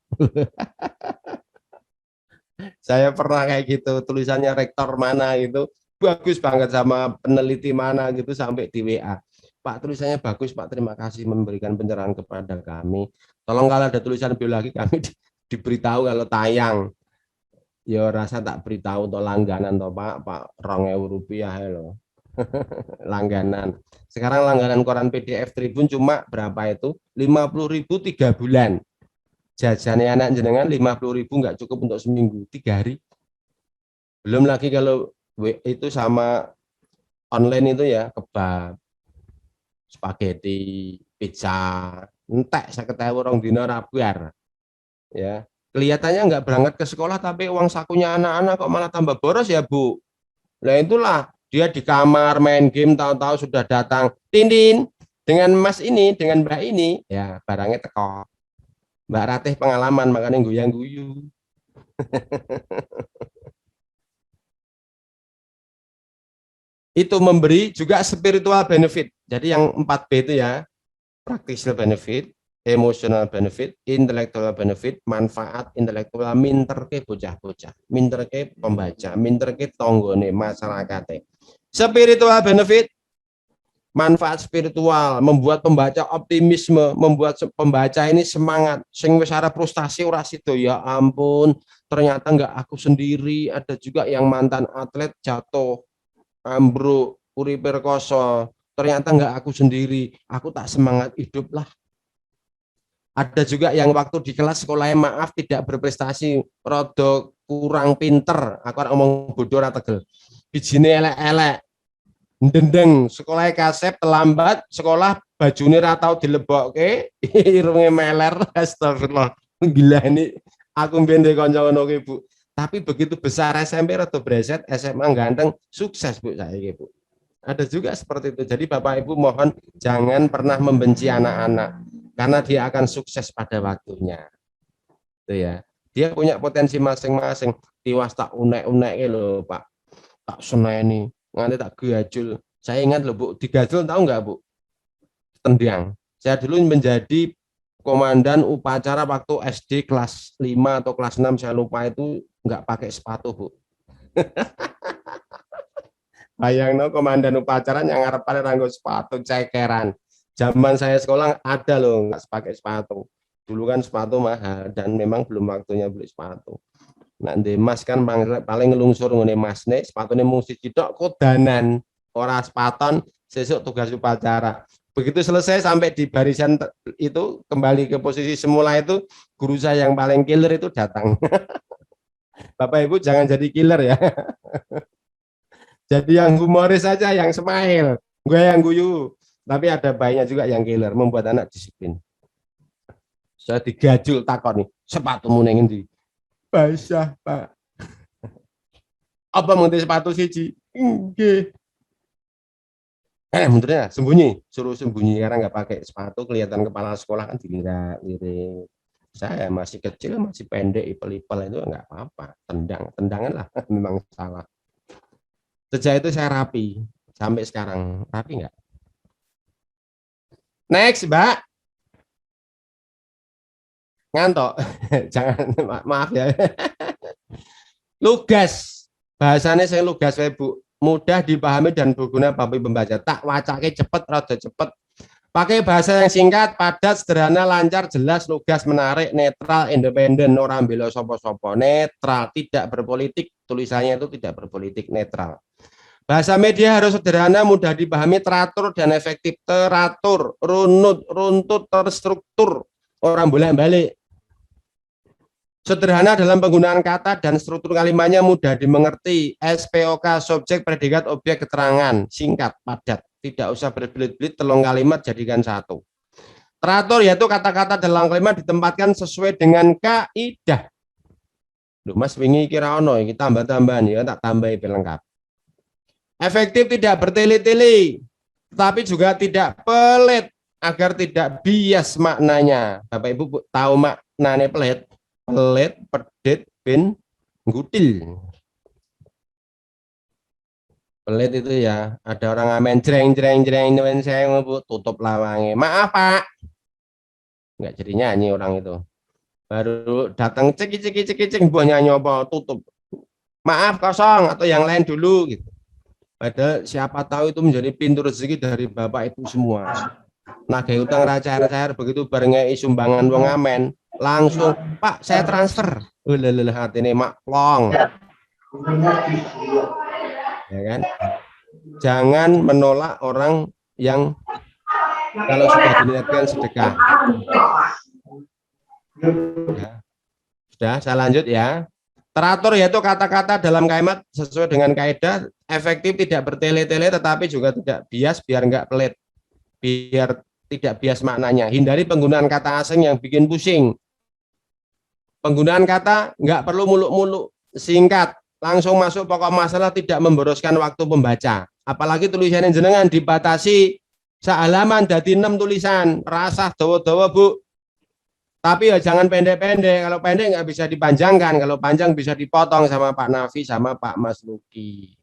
Saya pernah kayak gitu, tulisannya rektor mana gitu, bagus banget sama peneliti mana gitu sampai di WA. Pak, tulisannya bagus Pak, terima kasih memberikan pencerahan kepada kami. Tolong kalau ada tulisan biologi kami diberitahu kalau tayang. Ya rasa tak beritahu untuk langganan toh Pak, Rp2.000 loh. Langganan. Sekarang langganan koran PDF Tribun cuma berapa itu? 50.000 3 bulan. Jajannya anak jenengan 50.000 nggak cukup untuk seminggu, 3 hari. Belum lagi kalau itu sama online itu ya, kebab, spaghetti, pizza, entek 50.000 orang dina rabiar. Ya, kelihatannya nggak berangkat ke sekolah tapi uang sakunya anak-anak kok malah tambah boros ya Bu. Nah itulah dia di kamar main game, tahu-tahu sudah datang Tindin dengan Mas ini, dengan Mbak ini, ya barangnya teko. Mbak Ratih pengalaman makanya guyang guyu. Itu memberi juga spiritual benefit. Jadi yang 4B itu ya, practical benefit, emotional benefit, intellectual benefit, manfaat intelektual, minterke bocah-bocah, minterke pembaca, minterke tonggone masyarakat. Spiritual benefit, manfaat spiritual, membuat pembaca optimisme, membuat pembaca ini semangat. Sing wis arep frustasi ora sido, ya ampun, ternyata enggak aku sendiri, ada juga yang mantan atlet jatuh, ambruk, uripe rekoso, ternyata enggak aku sendiri, aku tak semangat hidup lah. Ada juga yang waktu di kelas sekolahnya maaf tidak berprestasi, rodok kurang pinter, aku ngomong bodoh ora tegel. Bijine elek-elek. Ndendeng sekolah kasep terlambat, sekolah bajune ra tau dilebokke, irunge meler, astagfirullah. Gila ini aku mbiyen ndek kanca ngono ki, Bu. Tapi begitu besar SMP rada breset, SMA ganteng, sukses Bu saiki, Bu. Ada juga seperti itu. Jadi Bapak Ibu mohon jangan pernah membenci anak-anak karena dia akan sukses pada waktunya. Itu ya. Dia punya potensi masing-masing. Tiwas tak unek-unek lho, Pak. Tak seneni, nganti tak gajul. Saya ingat loh Bu, digajul tahu nggak Bu? Tendang. Saya dulu menjadi komandan upacara waktu SD kelas 5 atau kelas 6, saya lupa itu, nggak pakai sepatu Bu. Bayangno komandan upacara yang ngarep ranggo sepatu cekeran. Zaman saya sekolah ada loh nggak pakai sepatu. Dulu kan sepatu mahal dan memang belum waktunya beli sepatu. Nah, Mas kan paling ngelungsur ngene Mas nek sepatune mung siji tok kodanan, ora sepaton, sesuk tugas upacara. Begitu selesai sampai di barisan itu kembali ke posisi semula itu, guru saya yang paling killer itu datang. Bapak Ibu jangan jadi killer ya. Jadi yang humoris saja, yang smile, gue yang guyu. Tapi ada baiknya juga yang killer, membuat anak disiplin. Saya digajul takon nih, sepatumu ning endi? Basah, Pak. Apa mengganti sepatu siji? Nggih. Benarnya sembunyi, suruh sembunyi karena nggak pakai sepatu, kelihatan kepala sekolah kan dilirik. Saya masih kecil, masih pendek, ipel-ipel itu nggak apa-apa, tendangan lah, memang salah. Sejak itu saya rapi, sampai sekarang rapi nggak? Next, Mbak. Ngantok, jangan, maaf ya. Lugas, bahasanya saya lugas, Bu. Mudah dipahami dan berguna bagi pembaca. Tak wacake cepet, rada cepet. Pakai bahasa yang singkat, padat, sederhana, lancar, jelas, lugas, menarik, netral, independen, orang bela sopo-sopo, netral, tidak berpolitik. Tulisannya itu tidak berpolitik, netral. Bahasa media harus sederhana, mudah dipahami, teratur dan efektif. Teratur, runut, runtut, terstruktur, orang bolak-balik. Sederhana dalam penggunaan kata dan struktur kalimatnya mudah dimengerti. SPOK, subjek, predikat, objek, keterangan, singkat, padat. Tidak usah berbelit-belit, telung kalimat jadikan satu. Teratur yaitu kata-kata dalam kalimat ditempatkan sesuai dengan kaidah. Duh, Mas wingi kira ono iki tambah-tambahan ya, tak tambahi pelengkap. Efektif tidak bertele-tele, tapi juga tidak pelit agar tidak bias maknanya. Bapak Ibu tahu maknanya pelit? Pelit, pedit, bin, ngutil. Pelit itu ya, ada orang ngamen jreng saya ngebut tutup lawangnya. Maaf Pak, nggak jadi nyanyi orang itu. Baru datang cek buah nyanyi apa tutup. Maaf kosong atau yang lain dulu gitu. Padahal siapa tahu itu menjadi pintu rezeki dari Bapak Ibu semua. Nagih utang cair-cair begitu barengnya sumbangan wong ngamen. Langsung Pak saya transfer hati ini mak plong ya kan Jangan menolak orang yang kalau sudah diniatkan sedekah. Ya. Sudah, saya lanjut ya. Teratur yaitu kata-kata dalam kalimat sesuai dengan kaidah, efektif, tidak bertele-tele, tetapi juga tidak bias biar enggak pelit, biar tidak bias maknanya. Hindari penggunaan kata asing yang bikin pusing. Penggunaan kata enggak perlu muluk-muluk, singkat, langsung masuk pokok masalah, tidak memboroskan waktu pembaca. Apalagi tulisan jenengan dibatasi sehalaman dadi 6 tulisan, rasah dawa-dawa Bu. Tapi ya jangan pendek-pendek. Kalau pendek nggak bisa dipanjangkan. Kalau panjang bisa dipotong sama Pak Nafi sama Pak Mas Luki.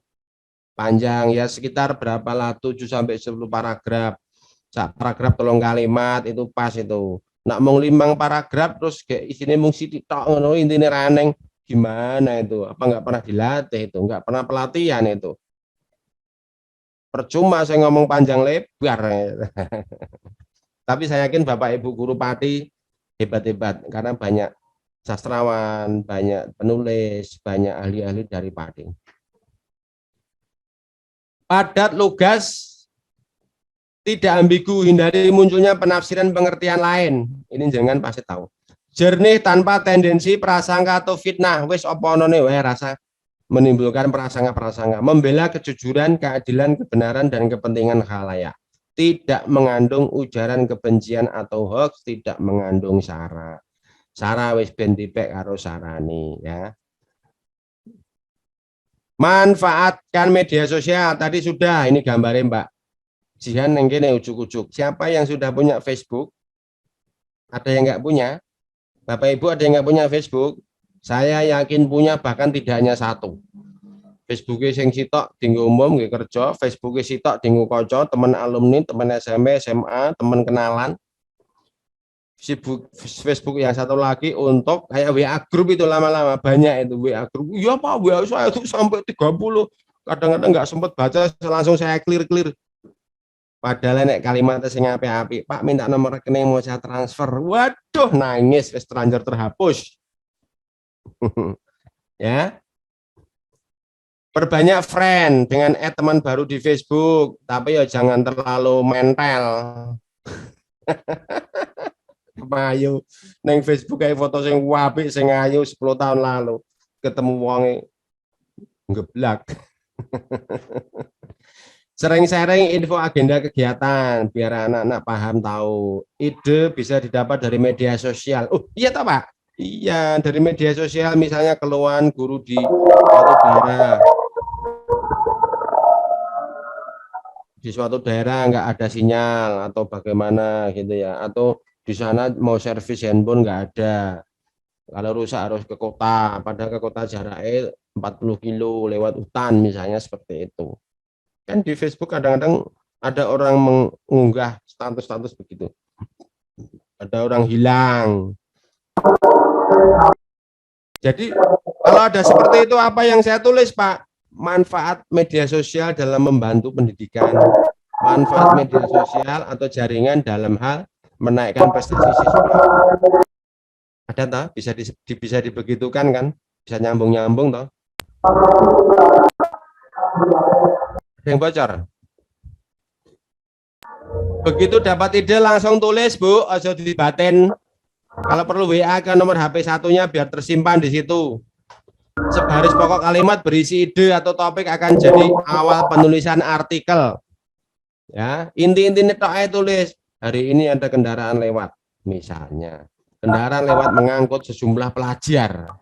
Panjang ya sekitar berapa lah 7 sampai 10 paragraf. Paragraf tolong kalimat itu pas itu. Nak mau 5 paragraf terus kayak isinya mung sithik tok ngono intine raneng gimana itu? Apa nggak pernah dilatih itu? Nggak pernah pelatihan itu. Percuma saya ngomong panjang lebar. Tapi saya yakin Bapak Ibu guru Pati hebat-hebat karena banyak sastrawan, banyak penulis, banyak ahli-ahli dari Pati. Padat, lugas, tidak ambigu, hindari munculnya penafsiran pengertian lain. Ini jangan pasti tahu. Jernih tanpa tendensi prasangka atau fitnah. Wis apa none wae rasa menimbulkan prasangka-prasangka. Membela kejujuran, keadilan, kebenaran dan kepentingan khalayak. Tidak mengandung ujaran kebencian atau hoax, tidak mengandung sara. Sara wis ben dipek karo sarani ya. Manfaatkan media sosial tadi sudah, ini gambarnya Mbak Jihan yang kene ujuk-ujuk. Siapa yang sudah punya Facebook? Ada yang nggak punya? Bapak Ibu ada yang nggak punya Facebook? Saya yakin punya, bahkan tidak hanya satu. Facebooknya sing sitok dinggo umum nggih kerja, Facebooknya sitok dinggo kanca, teman alumni, teman SMP, SMA, teman kenalan. Facebook yang satu lagi untuk kayak WA group itu lama-lama banyak itu WA group. Iya Pak, WA saya itu sampai 30. Kadang-kadang nggak sempat baca, langsung saya clear. Padahal nek kalimat sing apik-apik, Pak minta nomor rekening mau saya transfer. Waduh, nangis wis terlanjur terhapus. Ya. Perbanyak friend dengan teman baru di Facebook, tapi ya jangan terlalu mental. Ayu neng Facebook kayak foto sing apik sing ayu 10 tahun lalu, ketemu wonge ngeblak. Sering-sering info agenda kegiatan biar anak-anak paham tahu. Ide bisa didapat dari media sosial. Oh iya toh Pak? Iya dari media sosial, misalnya keluhan guru di suatu daerah. Di suatu daerah nggak ada sinyal atau bagaimana gitu ya, atau di sana mau servis handphone nggak ada, kalau rusak harus ke kota, padahal ke kota jaraknya 40 kilo lewat hutan misalnya, seperti itu kan. Di Facebook kadang-kadang ada orang mengunggah status-status begitu, ada orang hilang. Jadi kalau ada seperti itu, apa yang saya tulis Pak? Manfaat media sosial dalam membantu pendidikan, manfaat media sosial atau jaringan dalam hal menaikkan prestasi siswa. Ada toh? Bisa dibegitukan kan? Bisa nyambung toh? Ada yang bocor? Begitu dapat ide langsung tulis Bu, aja dibatin. Kalau perlu WA ke nomor HP satunya biar tersimpan di situ. Sebaris pokok kalimat berisi ide atau topik akan jadi awal penulisan artikel. Ya, inti-intinya tulis hari ini ada kendaraan lewat, misalnya kendaraan lewat mengangkut sejumlah pelajar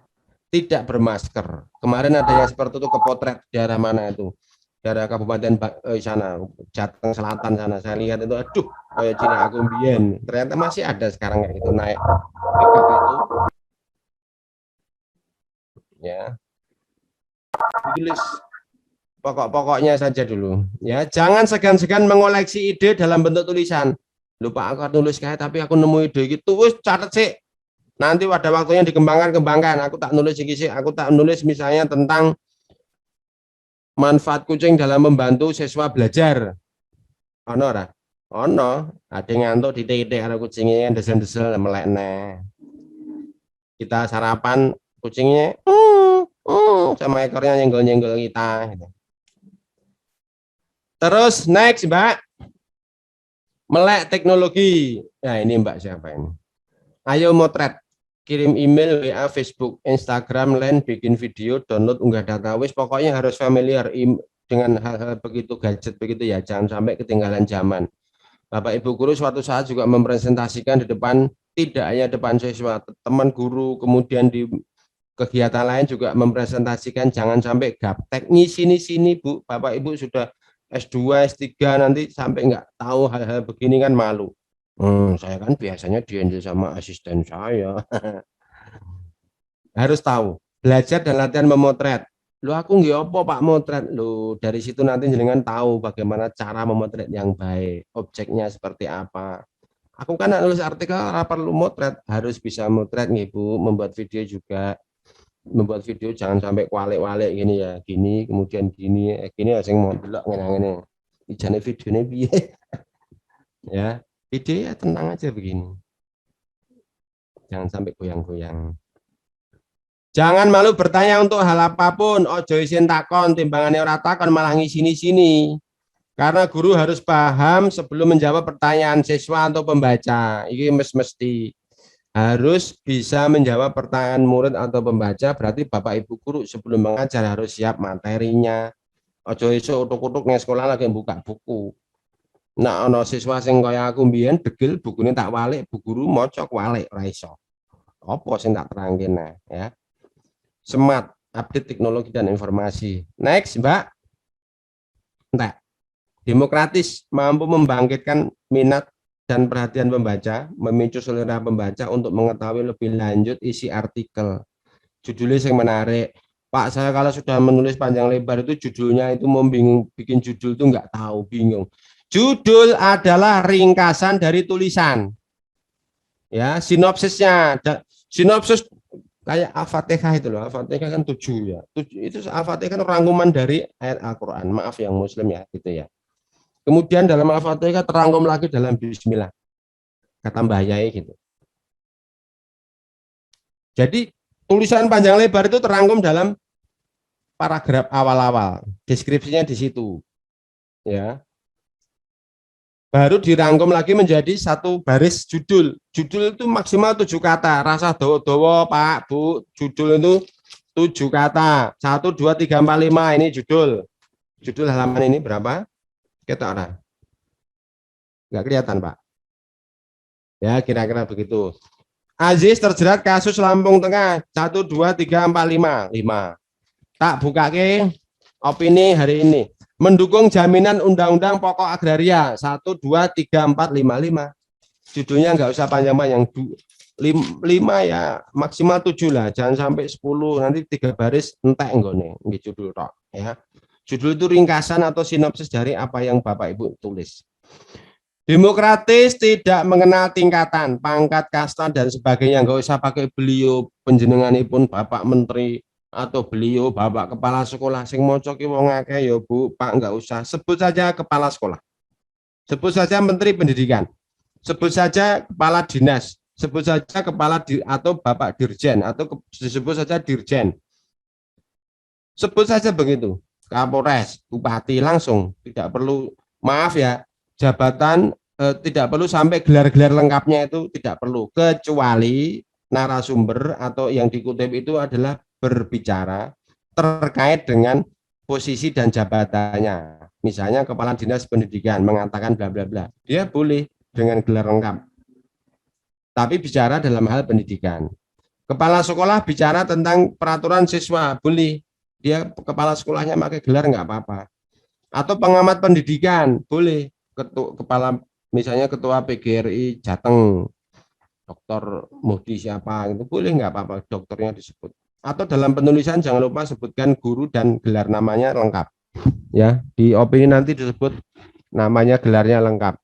tidak bermasker. Kemarin ada yang seperti itu kepotret daerah mana itu, daerah Kabupaten sana Jateng Selatan sana. Saya lihat itu, aduh, kayak Cina aku mbien. Ternyata masih ada sekarang kayak gitu, naik itu. Ya, tulis pokok-pokoknya saja dulu. Ya, jangan segan-segan mengoleksi ide dalam bentuk tulisan. Lupa aku nulis kayak, tapi aku nemu ide gitu, wis catat sih. Nanti pada waktunya dikembangkan. Aku tak nulis sih. Aku tak nulis misalnya tentang manfaat kucing dalam membantu siswa belajar. Ono ora? Ono. Ada ngantuk titik-titik karo kucingnya desel-desel melekne. Kita sarapan, kucingnya sama ekornya nyenggol-nyenggol kita gitu. Terus next Mbak. Melek teknologi. Nah ini Mbak siapa ini? Ayo motret. Kirim email, WA, Facebook, Instagram, LINE, bikin video, download, unggah data. Wis pokoknya harus familiar dengan hal-hal begitu gadget begitu ya. Jangan sampai ketinggalan zaman. Bapak Ibu guru suatu saat juga mempresentasikan di depan, tidak hanya depan siswa, teman guru, kemudian di kegiatan lain juga mempresentasikan, jangan sampai gaptek sini Bu, Bapak Ibu sudah S2, S3 nanti sampai nggak tahu hal-hal begini kan malu. Saya kan biasanya dihandle sama asisten saya. Harus tahu, belajar dan latihan memotret. Lu aku nggak apa Pak motret. Lu dari situ nanti jenengan tahu bagaimana cara memotret yang baik, objeknya seperti apa. Aku kan nulis artikel perlu motret, harus bisa motret nih Bu, membuat video juga. Membuat video jangan sampai walik-walik gini ya, gini kemudian gini sing mau delok ngene-ngene. Ijane videone piye? Ya, video ya tenang aja begini. Jangan sampai goyang-goyang. Jangan malu bertanya untuk hal apapun, ojo isin takon, timbangannya ora takon malah ngisini-sini. Karena guru harus paham sebelum menjawab pertanyaan siswa atau pembaca. Ini mesti harus bisa menjawab pertanyaan murid atau pembaca, berarti Bapak Ibu guru sebelum mengajar harus siap materinya. Ojo iso utuk-utuk ning sekolah lagi buka buku. Nah, ana siswa sing kaya aku mbiyen degil bukune tak walik, bu guru maca walik ora iso. Apa sing tak terangke nah, ya. Smart, update teknologi dan informasi. Next, Mbak. Entek. Demokratis, mampu membangkitkan minat dan perhatian pembaca, memicu selera pembaca untuk mengetahui lebih lanjut isi artikel. Judulnya yang menarik. Pak, saya kalau sudah menulis panjang lebar itu judulnya itu mau bingung, bikin judul itu nggak tahu, bingung. Judul adalah ringkasan dari tulisan. Ya, sinopsisnya. Sinopsis kayak Al-Fatihah itu loh. Al-Fatihah kan 7 ya. Itu Al-Fatihah kan rangkuman dari ayat Al-Qur'an. Maaf yang muslim ya, gitu ya. Kemudian dalam Al-Fatihah terangkum lagi dalam Bismillah. Kata Mbah Yai gitu. Jadi tulisan panjang lebar itu terangkum dalam paragraf awal-awal. Deskripsinya di situ. Ya. Baru dirangkum lagi menjadi satu baris judul. Judul itu maksimal 7 kata. Rasa dowo-dowo Pak, Bu. Judul itu 7 kata. 1, 2, 3, 4, 5. Ini judul. Judul halaman ini berapa? Kita orang. Nggak kelihatan Pak. Ya kira-kira begitu. Aziz terjerat kasus Lampung Tengah 1, 2, 3, 4, 5. Tak buka ke opini hari ini. Mendukung jaminan undang-undang pokok agraria 1, 2, 3, 4, 5. Judulnya nggak usah panjang-panjang. 5 ya maksimal 7 lah. Jangan sampai 10 nanti 3 baris entek nggone nggih judul tok ya. Judul itu ringkasan atau sinopsis dari apa yang Bapak Ibu tulis. Demokratis, tidak mengenal tingkatan, pangkat, kasta, dan sebagainya. Nggak usah pakai beliau penjenenganipun Bapak Menteri atau beliau Bapak Kepala Sekolah. Sing moco ki wong akeh ya Bu, Pak, nggak usah. Sebut saja Kepala Sekolah. Sebut saja Menteri Pendidikan. Sebut saja Kepala Dinas. Sebut saja Kepala atau Bapak Dirjen atau disebut saja Dirjen. Sebut saja begitu. Kapolres, Bupati langsung, tidak perlu, maaf ya, jabatan tidak perlu sampai gelar-gelar lengkapnya itu tidak perlu, kecuali narasumber atau yang dikutip itu adalah berbicara terkait dengan posisi dan jabatannya. Misalnya Kepala Dinas Pendidikan mengatakan bla bla bla, dia boleh dengan gelar lengkap. Tapi bicara dalam hal pendidikan. Kepala sekolah bicara tentang peraturan siswa, boleh. Dia kepala sekolahnya pakai gelar nggak apa-apa. Atau pengamat pendidikan, boleh. Kepala misalnya ketua PGRI Jateng, Dr. Muhdi siapa, itu boleh nggak apa-apa, dokternya disebut. Atau dalam penulisan jangan lupa sebutkan guru dan gelar namanya lengkap. Ya, di opini nanti disebut namanya, gelarnya lengkap.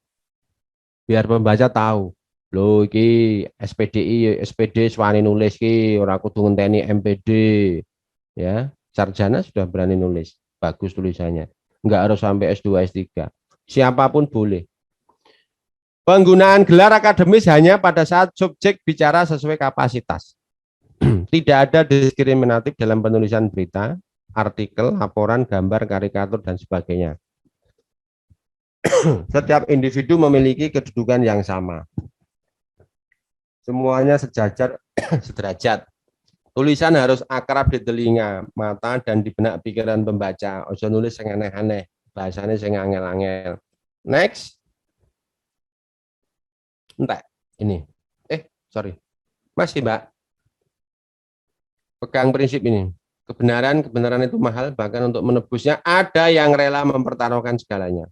Biar pembaca tahu. Loh iki SPDI, SPD swani nulis ki ora kudu ngenteni MPD. Ya. Sarjana sudah berani nulis, bagus tulisannya. Enggak harus sampai S2, S3. Siapapun boleh. Penggunaan gelar akademis hanya pada saat subjek bicara sesuai kapasitas. Tidak ada diskriminatif dalam penulisan berita, artikel, laporan, gambar, karikatur, dan sebagainya. Setiap individu memiliki kedudukan yang sama. Semuanya sejajar, sederajat. Tulisan harus akrab di telinga, mata, dan di benak pikiran pembaca. Ojo nulis yang aneh-aneh, bahasanya yang angel-angel. Next. Entah, ini. Sorry. Masih, Mbak. Pegang prinsip ini. Kebenaran itu mahal, bahkan untuk menebusnya ada yang rela mempertaruhkan segalanya.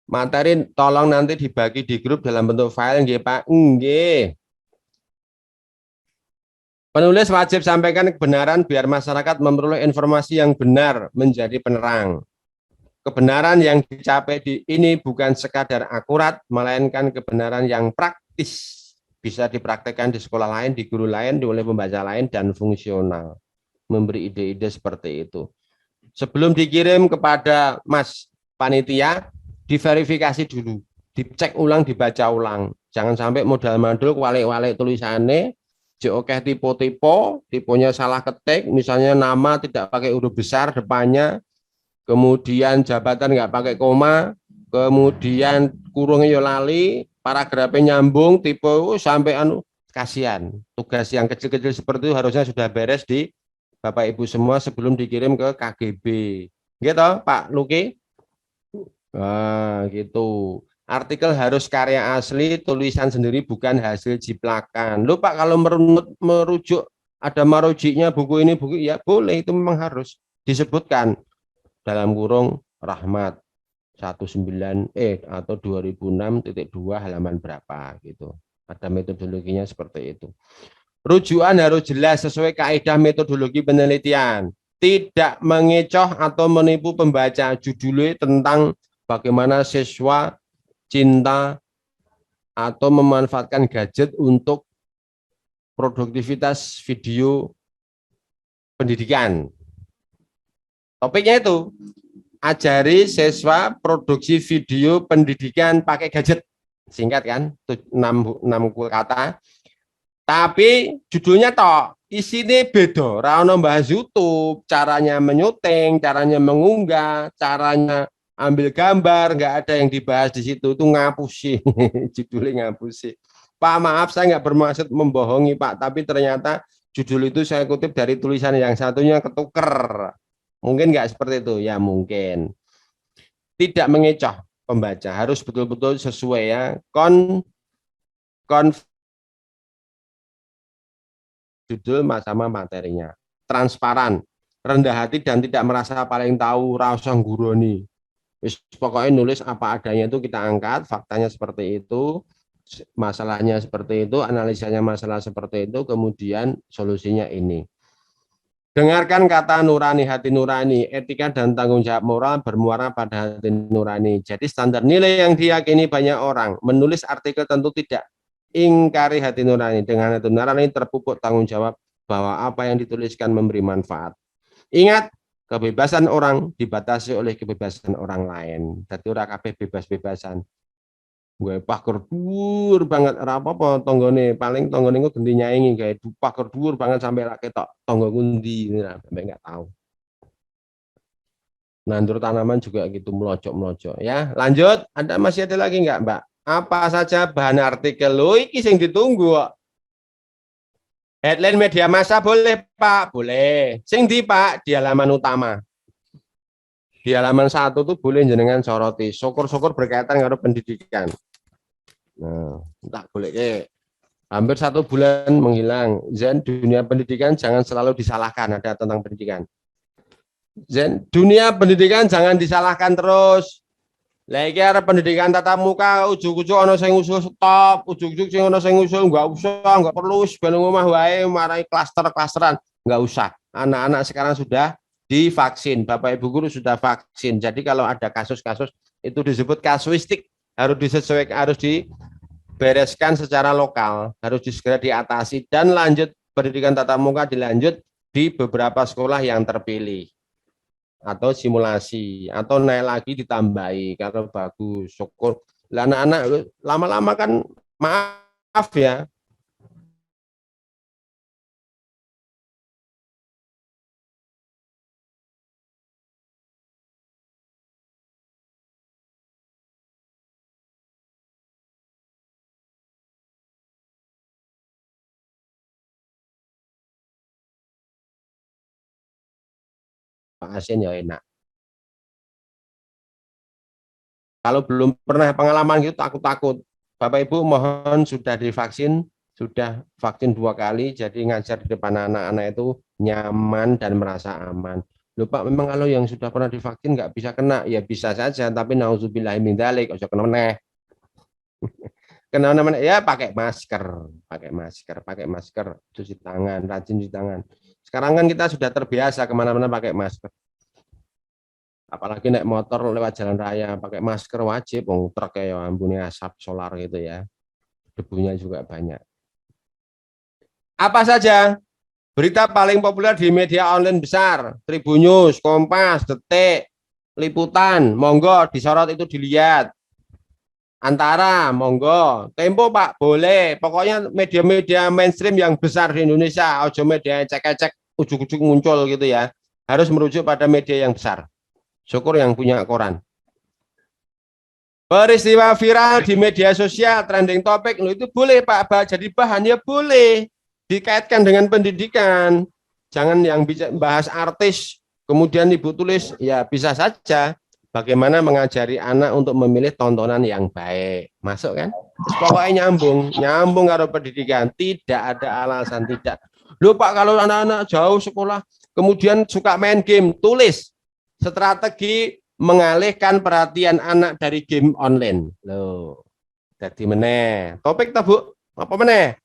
Materi tolong nanti dibagi di grup dalam bentuk file, nggih Pak. Nggih. Penulis wajib sampaikan kebenaran biar masyarakat memperoleh informasi yang benar menjadi penerang. Kebenaran yang dicapai di ini bukan sekadar akurat, melainkan kebenaran yang praktis. Bisa dipraktekkan di sekolah lain, di guru lain, oleh pembaca lain, dan fungsional. Memberi ide-ide seperti itu. Sebelum dikirim kepada Mas Panitia, diverifikasi dulu. Dicek ulang, dibaca ulang. Jangan sampai modal-madul, walik-walik tulisannya, oke tipe-tipe, tipenya salah ketik, misalnya nama tidak pakai huruf besar depannya, kemudian jabatan nggak pakai koma, kemudian kurungnya lali, paragrafnya nyambung, tipe sampai kasihan. Tugas yang kecil-kecil seperti itu harusnya sudah beres di Bapak Ibu semua sebelum dikirim ke KGB. Gitu, Pak Luki? Nah, gitu. Artikel harus karya asli, tulisan sendiri bukan hasil jiplakan. Loh Pak, kalau merujuk ada marujiknya buku ini, buku ya boleh, itu memang harus disebutkan dalam kurung Rahmat 19 atau 2006.2 halaman berapa gitu. Ada metodologinya seperti itu. Rujukan harus jelas sesuai kaidah metodologi penelitian. Tidak mengecoh atau menipu pembaca. Judulnya tentang bagaimana siswa cinta atau memanfaatkan gadget untuk produktivitas video pendidikan. Topiknya itu, ajari siswa produksi video pendidikan pakai gadget. Singkat kan, 6 kata. Tapi judulnya toh isinya beda. Rano bahas YouTube, caranya menyuting, caranya mengunggah, caranya ambil gambar, nggak ada yang dibahas di situ. Itu ngapusi, judulnya ngapusi. Pak maaf saya nggak bermaksud membohongi Pak, tapi ternyata judul itu saya kutip dari tulisan yang satunya ketuker. Mungkin nggak seperti itu, ya mungkin. Tidak mengecoh pembaca, harus betul-betul sesuai ya. Judul sama materinya. Transparan, rendah hati dan tidak merasa paling tahu, rasa guruni. Pokoknya nulis apa adanya itu kita angkat, faktanya seperti itu, masalahnya seperti itu, analisanya masalah seperti itu, kemudian solusinya ini. Dengarkan kata nurani, hati nurani, etika dan tanggung jawab moral bermuara pada hati nurani. Jadi standar nilai yang diyakini banyak orang. Menulis artikel tentu tidak ingkari hati nurani. Dengan hati nurani terpupuk tanggung jawab bahwa apa yang dituliskan memberi manfaat. Ingat, kebebasan orang dibatasi oleh kebebasan orang lain. Jadi ora kabeh bebas-bebasan. Gue pakur dhuwur banget ora apa-apa tanggane, paling tanggane ku gendi nyaingi gawe pakur dhuwur banget sampai ra ketok tanggaku ndi sampai enggak tahu. Nandur tanaman juga gitu melocok-melocok ya. Lanjut, masih ada lagi enggak, Mbak? Apa saja bahan artikel lo iki sing ditunggu kok. Headline media massa boleh, Pak? Boleh. Sing di, Pak? Di halaman utama. Di halaman 1 tuh boleh jenengan soroti. Syukur-syukur berkaitan dengan pendidikan. Nah, tak boleh hampir 1 bulan menghilang. Zen, dunia pendidikan jangan selalu disalahkan. Ada tentang pendidikan. Zen, dunia pendidikan jangan disalahkan terus. Lagi ada pendidikan tatap muka, ujuk-ujuk ono sing usul stop, ujuk-ujuk sing ono sing usul enggak perlu ben omah wae marai klaster-klasteran, enggak usah. Anak-anak sekarang sudah divaksin, Bapak Ibu guru sudah vaksin. Jadi kalau ada kasus-kasus itu disebut kasuistik, harus disesuaikan, harus dibereskan secara lokal, harus segera diatasi dan lanjut pendidikan tatap muka dilanjut di beberapa sekolah yang terpilih atau simulasi atau naik lagi ditambahi kalau bagus syukur. Anak-anak lama-lama kan maaf ya tanpa asin ya enak. Kalau belum pernah pengalaman gitu takut-takut. Bapak Ibu mohon sudah divaksin, sudah vaksin 2 kali, jadi ngajar di depan anak-anak itu nyaman dan merasa aman. Loh Pak, memang kalau yang sudah pernah divaksin nggak bisa kena, ya bisa saja, tapi nauzubillahi min dzalik, ojo kena meneh. Kena meneh ya pakai masker, cuci tangan, rajin cuci tangan. Sekarang kan kita sudah terbiasa kemana-mana pakai masker. Apalagi naik motor lewat jalan raya pakai masker wajib, truk ya ampun asap solar gitu ya, debunya juga banyak. Apa saja berita paling populer di media online besar? Tribun News, Kompas, Detik, Liputan, monggo disorot itu dilihat. Antara, monggo. Tempo Pak, boleh. Pokoknya media-media mainstream yang besar di Indonesia, ojo media cek-cek ujuk-ujuk muncul gitu ya. Harus merujuk pada media yang besar. Syukur yang punya koran. Peristiwa viral di media sosial, trending topik, itu boleh Pak, jadi bahan ya boleh. Dikaitkan dengan pendidikan. Jangan yang bahas artis, kemudian Ibu tulis, ya bisa saja. Bagaimana mengajari anak untuk memilih tontonan yang baik. Masuk kan? Pokoknya nyambung karo pendidikan. Tidak ada alasan, tidak. Loh Pak, kalau anak-anak jauh sekolah, kemudian suka main game, tulis strategi mengalihkan perhatian anak dari game online. Loh, jadi meneh. Topik tak Bu? Apa meneh?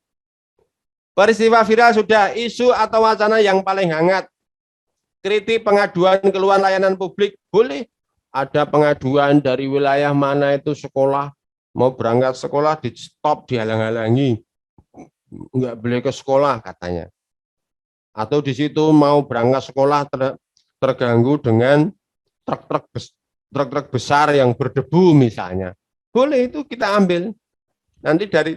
Peristiwa viral sudah, isu atau wacana yang paling hangat. Kritik pengaduan keluhan layanan publik, boleh. Ada pengaduan dari wilayah mana itu sekolah, mau berangkat sekolah di stop, dihalang-halangi. Enggak boleh ke sekolah katanya. Atau di situ mau berangkat sekolah terganggu dengan truk-truk besar yang berdebu misalnya. Boleh itu kita ambil. Nanti dari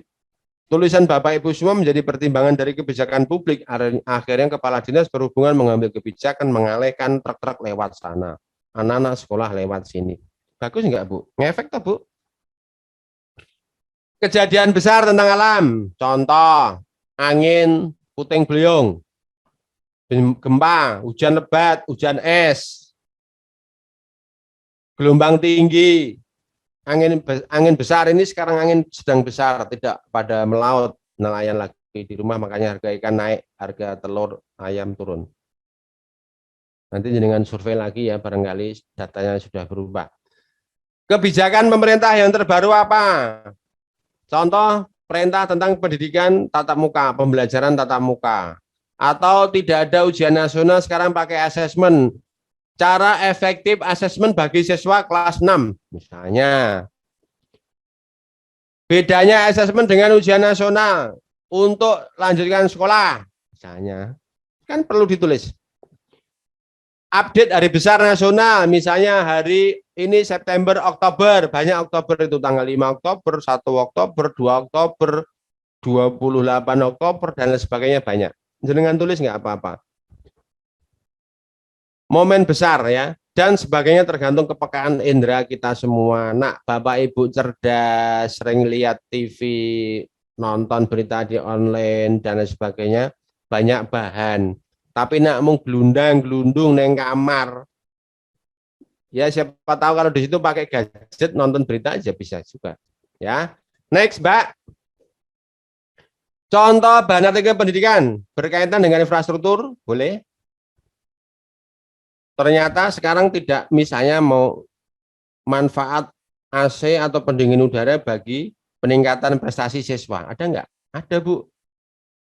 tulisan Bapak Ibu semua menjadi pertimbangan dari kebijakan publik. Akhirnya Kepala Dinas Perhubungan mengambil kebijakan mengalihkan truk-truk lewat sana. Anak-anak sekolah lewat sini. Bagus enggak Bu? Ngefek toh Bu? Kejadian besar tentang alam. Contoh, angin puting beliung, gempa, hujan lebat, hujan es, gelombang tinggi, angin besar ini sekarang angin sedang besar, tidak pada melaut, nelayan lagi di rumah, makanya harga ikan naik, harga telur ayam turun. Nanti dengan survei lagi ya, barangkali datanya sudah berubah. Kebijakan pemerintah yang terbaru apa? Contoh, perintah tentang pendidikan tatap muka, pembelajaran tatap muka. Atau tidak ada ujian nasional, sekarang pakai asesmen. Cara efektif asesmen bagi siswa kelas 6, misalnya. Bedanya asesmen dengan ujian nasional untuk lanjutkan sekolah, misalnya. Kan perlu ditulis. Update hari besar nasional, misalnya hari ini September, Oktober, banyak Oktober itu, tanggal 5 Oktober, 1 Oktober, 2 Oktober, 28 Oktober, dan lain sebagainya banyak. Jenengan tulis nggak apa-apa. Momen besar ya, dan sebagainya tergantung kepekaan indera kita semua. Nak, Bapak Ibu cerdas, sering lihat TV, nonton berita di online, dan lain sebagainya, banyak bahan. Tapi nak mung gelundang-gelundung neng kamar. Ya siapa tahu kalau di situ pakai gadget nonton berita aja bisa juga. Ya. Next, Mbak. Contoh bahan artikel pendidikan berkaitan dengan infrastruktur, boleh. Ternyata sekarang tidak, misalnya mau manfaat AC atau pendingin udara bagi peningkatan prestasi siswa. Ada enggak? Ada Bu.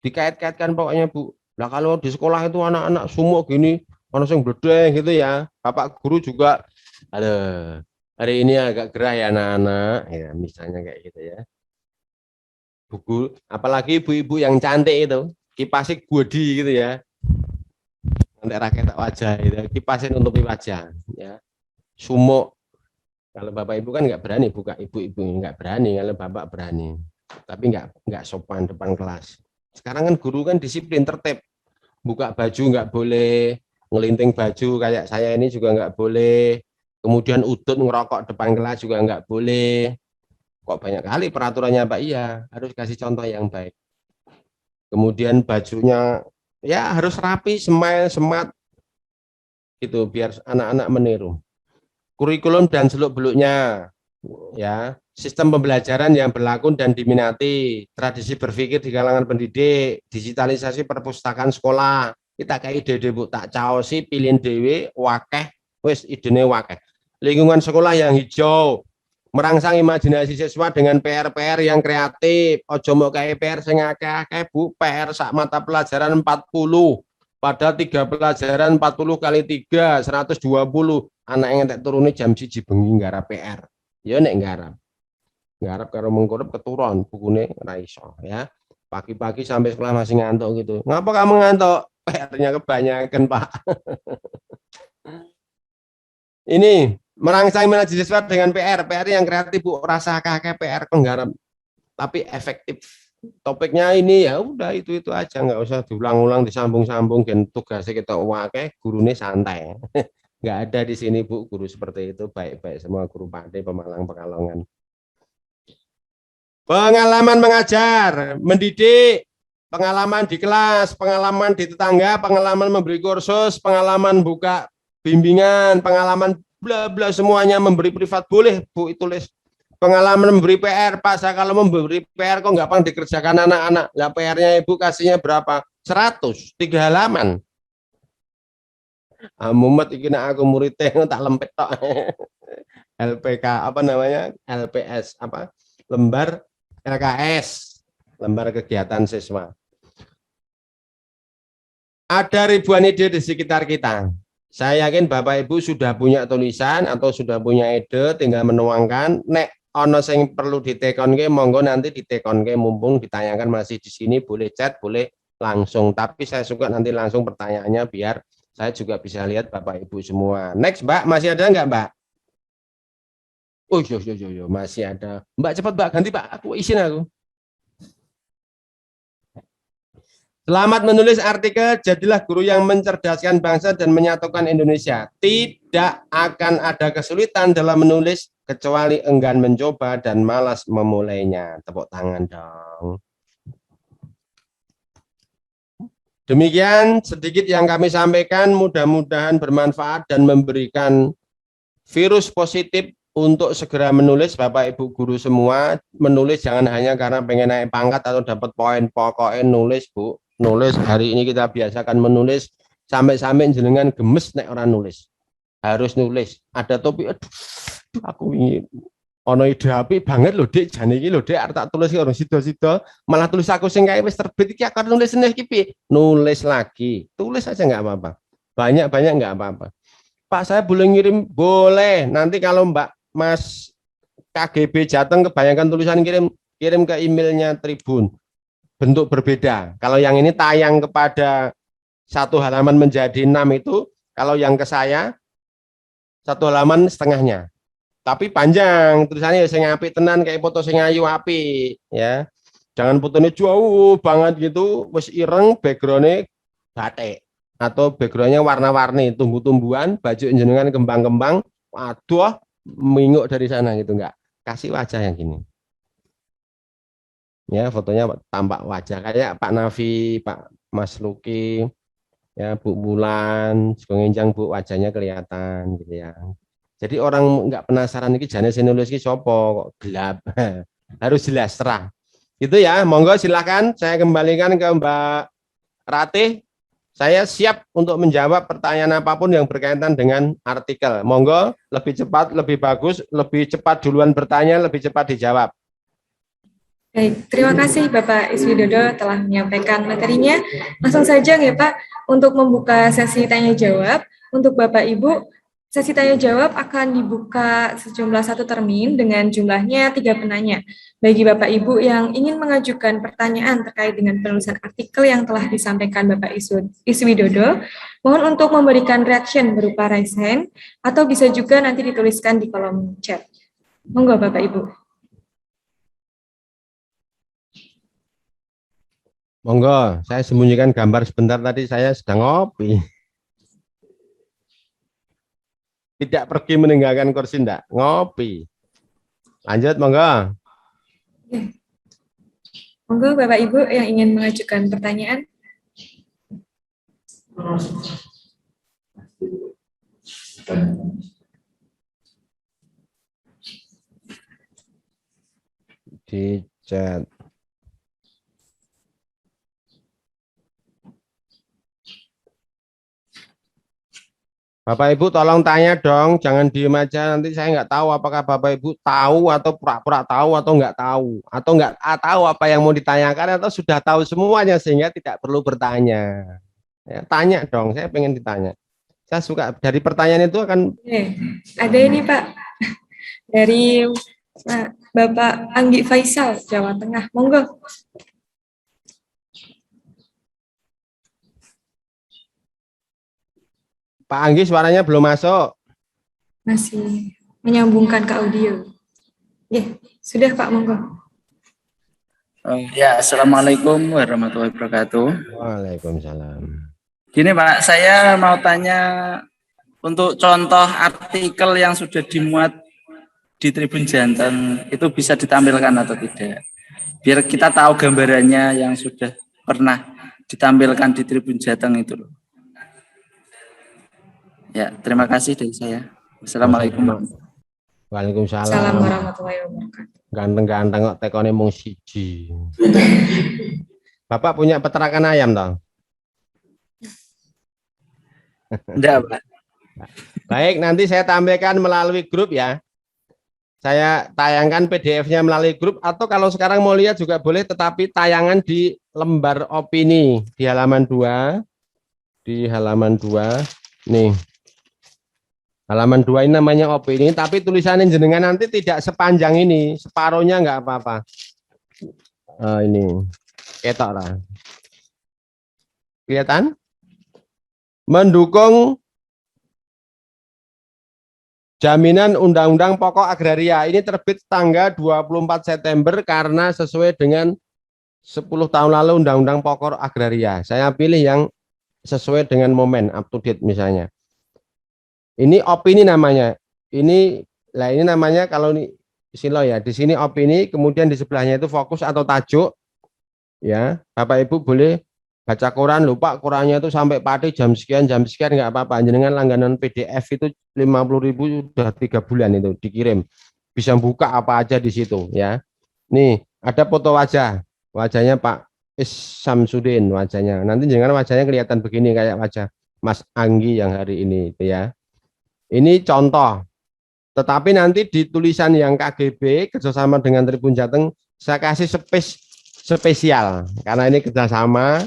Dikait-kaitkan pokoknya Bu. Nah kalau di sekolah itu anak-anak sumuk gini, orang yang bledeng gitu ya. Bapak guru juga, aduh, hari ini agak gerah ya anak-anak, ya misalnya kayak gitu ya. Buku, apalagi ibu-ibu yang cantik itu, kipasnya gede gitu ya. Nanti rakyat wajah itu, kipasin untuk wajah, ya. Sumuk. Kalau bapak ibu kan nggak berani buka, ibu-ibu nggak berani, kalau bapak berani. Tapi nggak sopan depan kelas. Sekarang kan guru kan disiplin, tertib. Buka baju nggak boleh, ngelinting baju kayak saya ini juga nggak boleh. Kemudian udut ngerokok depan kelas juga nggak boleh. Kok banyak kali peraturannya Pak? Iya, harus kasih contoh yang baik. Kemudian bajunya ya harus rapi, smile, semat. itu biar anak-anak meniru. Kurikulum dan seluk-beluknya, ya, sistem pembelajaran yang berlaku dan diminati, tradisi berpikir di kalangan pendidik, digitalisasi perpustakaan sekolah. Kita kayak ide Bu tak caosi pilihin dewe wakeh wis idene wakeh. Lingkungan sekolah yang hijau, merangsang imajinasi siswa dengan PR-PR yang kreatif. Ojo mau kayak PR sing akeh-akeh Bu, PR sak mata pelajaran 40. Pada 3 pelajaran 40 kali 3 120. Anak yang tak turuni jam 1 bengi nggarap PR. Ya nek nggarap karo mengkorup keturun bukune ora iso ya. Pagi-pagi sampai sekolah masih ngantuk gitu. Ngapa kamu ngantuk? PR-nya kebanyakan, Pak. Ini merangsang imajinasi siswa dengan PR yang kreatif Bu, rasa kakek PR penggarap tapi efektif. Topiknya ini ya udah itu aja, nggak usah diulang-ulang disambung-sambung dan tugasnya kita wakai gurune santai. Nggak ada di sini Bu guru seperti itu, baik-baik semua guru Pakde Pemalang Pekalongan. Pengalaman mengajar, mendidik, pengalaman di kelas, pengalaman di tetangga, pengalaman memberi kursus, pengalaman buka bimbingan, pengalaman bla bla semuanya memberi privat boleh Bu tulis. Pengalaman memberi PR, Pak, saya kalau memberi PR kok nggak pang dikerjakan anak-anak. Lah PR-nya Ibu kasihnya berapa? 100, 3 halaman. Mumet iki nek aku muridnya tak lempet tok. LPK apa namanya? LPS apa? Lembar LKS, lembar kegiatan siswa. Ada ribuan ide di sekitar kita. Saya yakin Bapak Ibu sudah punya tulisan atau sudah punya ide, tinggal menuangkan. Nek ono sing perlu ditekonke, monggo nanti ditekonke, mumpung ditanyakan masih di sini, boleh chat, boleh langsung. Tapi saya suka nanti langsung pertanyaannya biar saya juga bisa lihat Bapak Ibu semua. Next Mbak, masih ada nggak Mbak? Oh yo, masih ada. Mbak cepat Mbak, ganti Pak, aku izin aku. Selamat menulis artikel, jadilah guru yang mencerdaskan bangsa dan menyatukan Indonesia. Tidak akan ada kesulitan dalam menulis, kecuali enggan mencoba dan malas memulainya. Tepuk tangan dong. Demikian sedikit yang kami sampaikan, mudah-mudahan bermanfaat dan memberikan virus positif untuk segera menulis. Bapak Ibu guru semua, menulis jangan hanya karena pengen naik pangkat atau dapat poin, pokoknya nulis Bu. Nulis hari ini kita biasakan menulis sampai-sampai jenengan gemes nek orang nulis. Harus nulis. Ada topik aduh aku ingin ono ide api banget loh Dek, jane iki lho Dek arep tak tulis orang sida-sida, malah tulis aku sing kae wis terbit iki akar nulis nih iki. Nulis lagi. Tulis aja enggak apa-apa. Banyak-banyak enggak apa-apa. Pak saya boleh ngirim? Boleh. Nanti kalau Mbak Mas KGB Jateng kebanyakan tulisan kirim ke emailnya Tribun. Bentuk berbeda. Kalau yang ini tayang kepada 1 halaman menjadi 6 itu, kalau yang ke saya 1 halaman setengahnya. Tapi panjang tulisannya sing apik tenan kayak foto sing ayu apik ya. Jangan fotonya jauh banget gitu, wis ireng background-nya batik atau background-nya warna-warni, tumbuh-tumbuhan, baju jenengan kembang-kembang, waduh minguk dari sana gitu enggak. Kasih wajah yang gini. Ya fotonya tampak wajah kayak Pak Nafi, Pak Mas Luki, ya Bu Bulan, Sugenjang Bu wajahnya kelihatan gitu ya. Jadi orang nggak penasaran ini jane nulis iki sapa kok gelap. Harus jelas terang. Itu ya, monggo silakan saya kembalikan ke Mbak Ratih. Saya siap untuk menjawab pertanyaan apapun yang berkaitan dengan artikel. Monggo lebih cepat, lebih bagus, lebih cepat duluan bertanya, lebih cepat dijawab. Baik, terima kasih Bapak Iswidodo telah menyampaikan materinya. Langsung saja ya Pak, untuk membuka sesi tanya jawab. Untuk Bapak Ibu, sesi tanya jawab akan dibuka sejumlah 1 termin dengan jumlahnya 3 penanya. Bagi Bapak Ibu yang ingin mengajukan pertanyaan terkait dengan penulisan artikel yang telah disampaikan Bapak Iswidodo, mohon untuk memberikan reaction berupa raise hand atau bisa juga nanti dituliskan di kolom chat. Monggo Bapak Ibu. Monggo, saya sembunyikan gambar sebentar tadi saya sedang ngopi. Tidak pergi meninggalkan kursi enggak, ngopi. Lanjut monggo. Monggo Bapak Ibu yang ingin mengajukan pertanyaan. Di chat. Bapak Ibu tolong tanya dong, jangan diem aja. Nanti saya nggak tahu apakah Bapak Ibu tahu atau pura-pura tahu atau nggak tahu apa yang mau ditanyakan atau sudah tahu semuanya sehingga tidak perlu bertanya. Ya, tanya dong, saya pengen ditanya. Saya suka dari pertanyaan itu akan. Ada ini Pak dari Bapak Anggi Faisal, Jawa Tengah. Monggo. Pak Anggi suaranya belum masuk. Masih menyambungkan ke audio. Sudah Pak, monggo. Ya, Assalamualaikum warahmatullahi wabarakatuh. Waalaikumsalam. Gini Pak, saya mau tanya untuk contoh artikel yang sudah dimuat di Tribun Jantan, itu bisa ditampilkan atau tidak? Biar kita tahu gambarannya yang sudah pernah ditampilkan di Tribun Jateng itu loh. Ya, terima kasih dari saya. Wassalamualaikum. Waalaikumsalam. Assalamualaikum warahmatullahi wabarakatuh. Ganteng-ganteng kok tekone mung siji. Bapak punya peternakan ayam toh? Enggak, Pak. Baik, nanti saya tampilkan melalui grup ya. Saya tayangkan PDF-nya melalui grup atau kalau sekarang mau lihat juga boleh, tetapi tayangan di lembar opini di halaman 2. Di halaman 2 nih. Halaman 2 ini namanya opini, tapi tulisannya jenengan nanti tidak sepanjang ini, separuhnya enggak apa-apa. Ini ketok lah. Kelihatan? Mendukung jaminan Undang-Undang Pokok Agraria. Ini terbit tanggal 24 September karena sesuai dengan 10 tahun lalu Undang-Undang Pokok Agraria. Saya pilih yang sesuai dengan momen, up to date misalnya. Ini opini namanya. Ini namanya kalau ini silo ya. Di sini opini, kemudian di sebelahnya itu fokus atau tajuk. Ya, Bapak Ibu boleh baca koran, lupa korannya itu sampai pati jam sekian nggak apa-apa. Jenengan langganan PDF itu 50.000 sudah 3 bulan itu dikirim. Bisa buka apa aja di situ ya. Nih, ada foto wajah. Wajahnya Pak Samsudin wajahnya. Nanti jangan wajahnya kelihatan begini kayak wajah Mas Anggi yang hari ini itu ya. Ini contoh. Tetapi nanti di tulisan yang KGB kerjasama dengan Tribun Jateng saya kasih spesial karena ini kerjasama,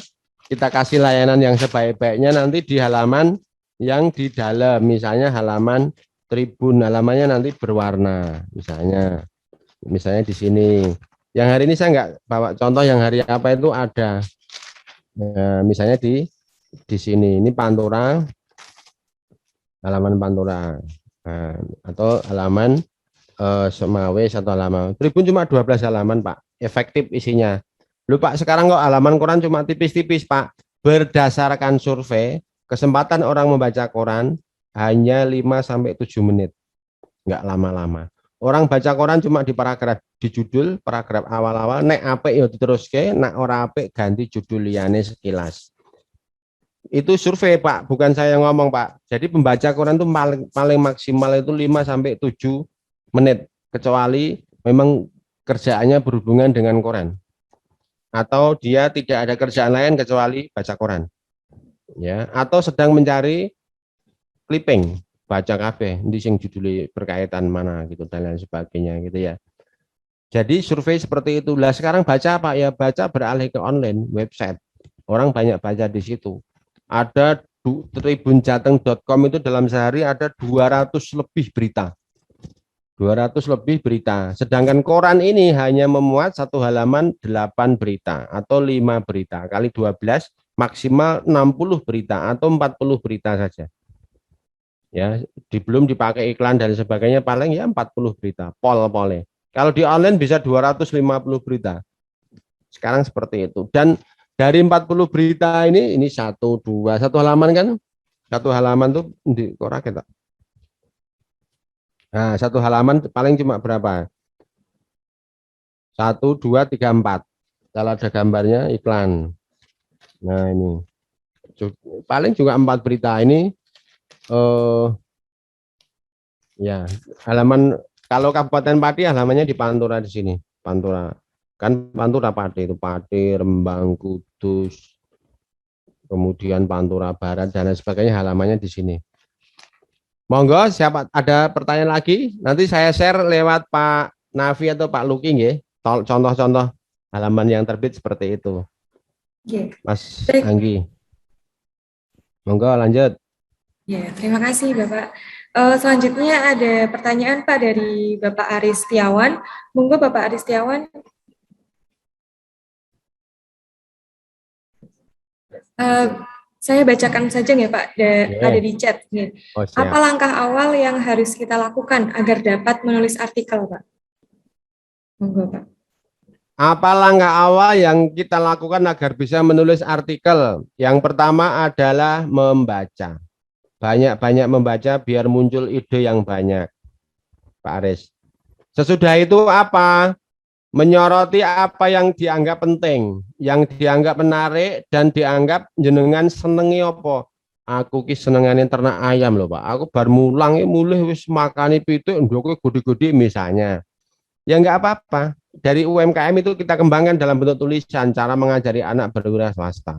kita kasih layanan yang sebaik-baiknya nanti di halaman yang di dalam, misalnya halaman Tribun, halamannya nanti berwarna misalnya di sini. Yang hari ini saya nggak bawa contoh yang hari apa itu ada. Nah, misalnya di sini ini Pantura, halaman Pantura, nah, atau halaman Semawis atau halaman Tribun cuma 12 halaman Pak, efektif isinya. Loh Pak, sekarang kok halaman koran cuma tipis-tipis Pak. Berdasarkan survei, kesempatan orang membaca koran hanya 5-7 menit, nggak lama-lama. Orang baca koran cuma di paragraf, di judul, paragraf awal-awal, nek apik ya diteruske, nek ora apik ganti judul liyane sekilas. Itu survei Pak, bukan saya ngomong Pak. Jadi pembaca koran itu paling maksimal itu 5-7 menit, kecuali memang kerjaannya berhubungan dengan koran. Atau dia tidak ada kerjaan lain kecuali baca koran. Ya, atau sedang mencari clipping, baca kafe, ini sing judulnya berkaitan mana gitu dan lain sebagainya gitu ya. Jadi survei seperti itu. Lah sekarang baca apa ya? Baca beralih ke online, website. Orang banyak baca di situ. Ada tribunjateng.com itu dalam sehari ada 200 lebih berita. 200 lebih berita. Sedangkan koran ini hanya memuat satu halaman 8 berita atau 5 berita kali 12 maksimal 60 berita atau 40 berita saja. Ya, belum dipakai iklan dan sebagainya, paling ya 40 berita, pol-pole. Kalau di online bisa 250 berita. Sekarang seperti itu. Dan dari 40 berita ini satu halaman kan? Satu halaman tuh di korak kita. Nah, satu halaman paling cuma berapa? 1, 2, 3, 4. Kalau ada gambarnya iklan. Nah, ini. Paling juga 4 berita ini Ya, halaman kalau Kabupaten Pati halamannya di Pantura di sini. Pantura. Kan Pantura Pati itu Pati, Rembang, Kudus, kemudian Pantura Barat dan lain sebagainya halamannya di sini. Monggo, siapa ada pertanyaan lagi? Nanti saya share lewat Pak Nafi atau Pak Luki ya. Contoh-contoh halaman yang terbit seperti itu. Oke. Mas Baik. Anggi. Monggo lanjut. Ya, terima kasih Bapak. Selanjutnya ada pertanyaan Pak dari Bapak Aris Setiawan. Monggo Bapak Aris Setiawan. Saya bacakan saja ya Pak, ada di chat. Nih. Oh, siap. Apa langkah awal yang harus kita lakukan agar dapat menulis artikel Pak? Monggo Pak. Apa langkah awal yang kita lakukan agar bisa menulis artikel? Yang pertama adalah membaca. Banyak-banyak membaca biar muncul ide yang banyak. Pak Aris. Sesudah itu apa? Menyoroti apa yang dianggap penting, yang dianggap menarik dan dianggap jenengan senengi apa. Aku ki senengane ternak ayam loh Pak. Aku bar mulang mulih wis makani pitik ndoke gede-gede misalnya. Ya enggak apa-apa. Dari UMKM itu kita kembangkan dalam bentuk tulisan cara mengajari anak berwira swasta.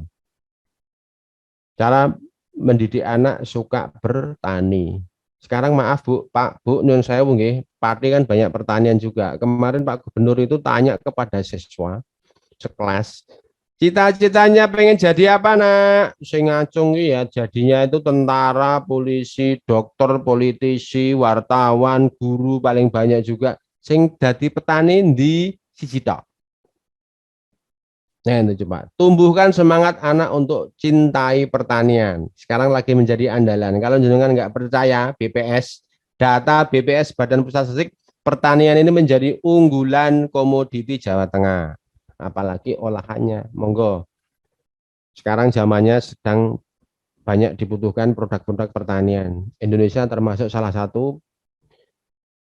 Cara mendidik anak suka bertani. Sekarang maaf Bu, Pak, Bu, nyun saya nggih, Pati kan banyak pertanian juga. Kemarin Pak Gubernur itu tanya kepada siswa sekelas, cita-citanya pengen jadi apa nak? Sing ngacung ya jadinya itu tentara, polisi, dokter, politisi, wartawan, guru paling banyak juga. Sing dadi petani di siji tok. Nah itu coba, tumbuhkan semangat anak untuk cintai pertanian. Sekarang lagi menjadi andalan. Kalau jenengan nggak percaya, BPS, data BPS Badan Pusat Statistik, pertanian ini menjadi unggulan komoditi Jawa Tengah. Apalagi olahannya, monggo. Sekarang zamannya sedang banyak dibutuhkan produk-produk pertanian. Indonesia termasuk salah satu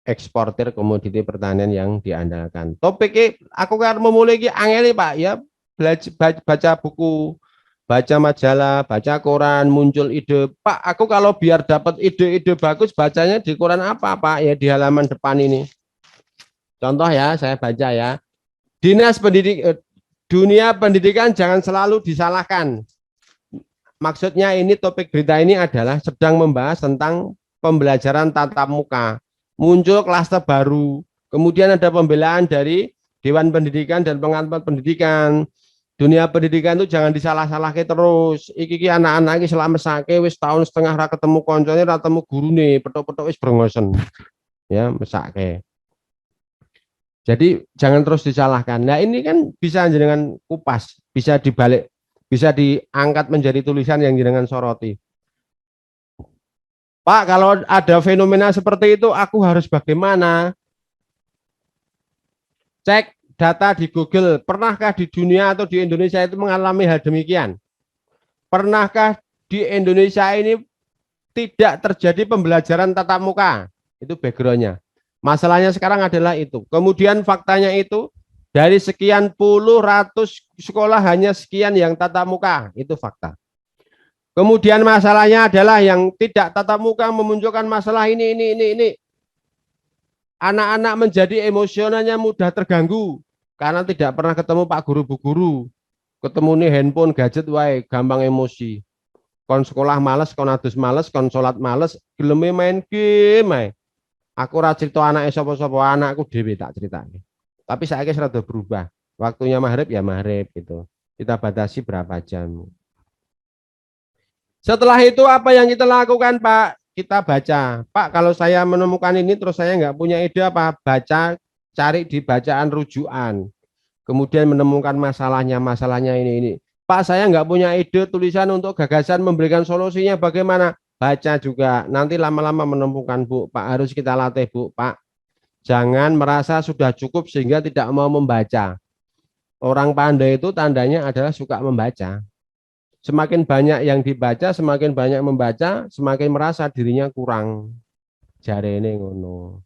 eksportir komoditi pertanian yang diandalkan. Topiknya, aku kan memulai angeli Pak ya. Baca buku, baca majalah, baca koran, muncul ide. Pak, aku kalau biar dapat ide-ide bagus, bacanya di koran apa, Pak? Ya di halaman depan ini. Contoh ya, saya baca ya. Dunia pendidikan jangan selalu disalahkan. Maksudnya ini topik berita ini adalah sedang membahas tentang pembelajaran tatap muka. Muncul klaster baru. Kemudian ada pembelaan dari Dewan Pendidikan dan Pengamat Pendidikan. Dunia pendidikan itu jangan disalah-salahke terus. Iki anak-anak iki selama mesake wis tahun setengah ra ketemu koncone, ra ketemu gurune, petok-petok wis brengosen. Ya, mesake. Jadi jangan terus disalahkan. Nah, ini kan bisa jenengan kupas, bisa dibalik, bisa diangkat menjadi tulisan yang jenengan soroti. Pak, kalau ada fenomena seperti itu aku harus bagaimana? Cek data di Google, pernahkah di dunia atau di Indonesia itu mengalami hal demikian? Pernahkah di Indonesia ini tidak terjadi pembelajaran tatap muka? Itu backgroundnya. Masalahnya sekarang adalah itu. Kemudian faktanya itu dari sekian puluh ratus sekolah hanya sekian yang tatap muka. Itu fakta. Kemudian masalahnya adalah yang tidak tatap muka memunculkan masalah ini. Anak-anak menjadi emosionalnya mudah terganggu karena tidak pernah ketemu Pak Guru Bu Guru. Ketemu nih handphone, gadget wae, gampang emosi. Kon sekolah males, kon adus males, kon sholat males, geleme main game. Aku ora crito anake sapa-sapa, anakku dhewe tak critake. Tapi saiki rada berubah. Waktunya maghrib ya maghrib gitu. Kita batasi berapa jam. Setelah itu apa yang kita lakukan, Pak? Kita baca. Pak, kalau saya menemukan ini terus saya nggak punya ide apa, baca, cari di bacaan rujukan. Kemudian menemukan masalahnya ini. Pak, saya nggak punya ide tulisan untuk gagasan memberikan solusinya bagaimana? Baca juga. Nanti lama-lama menemukan, Bu. Pak, harus kita latih, Bu. Pak, jangan merasa sudah cukup sehingga tidak mau membaca. Orang pandai itu tandanya adalah suka membaca. Semakin banyak yang dibaca, semakin banyak membaca, semakin merasa dirinya kurang. Jarene ngono.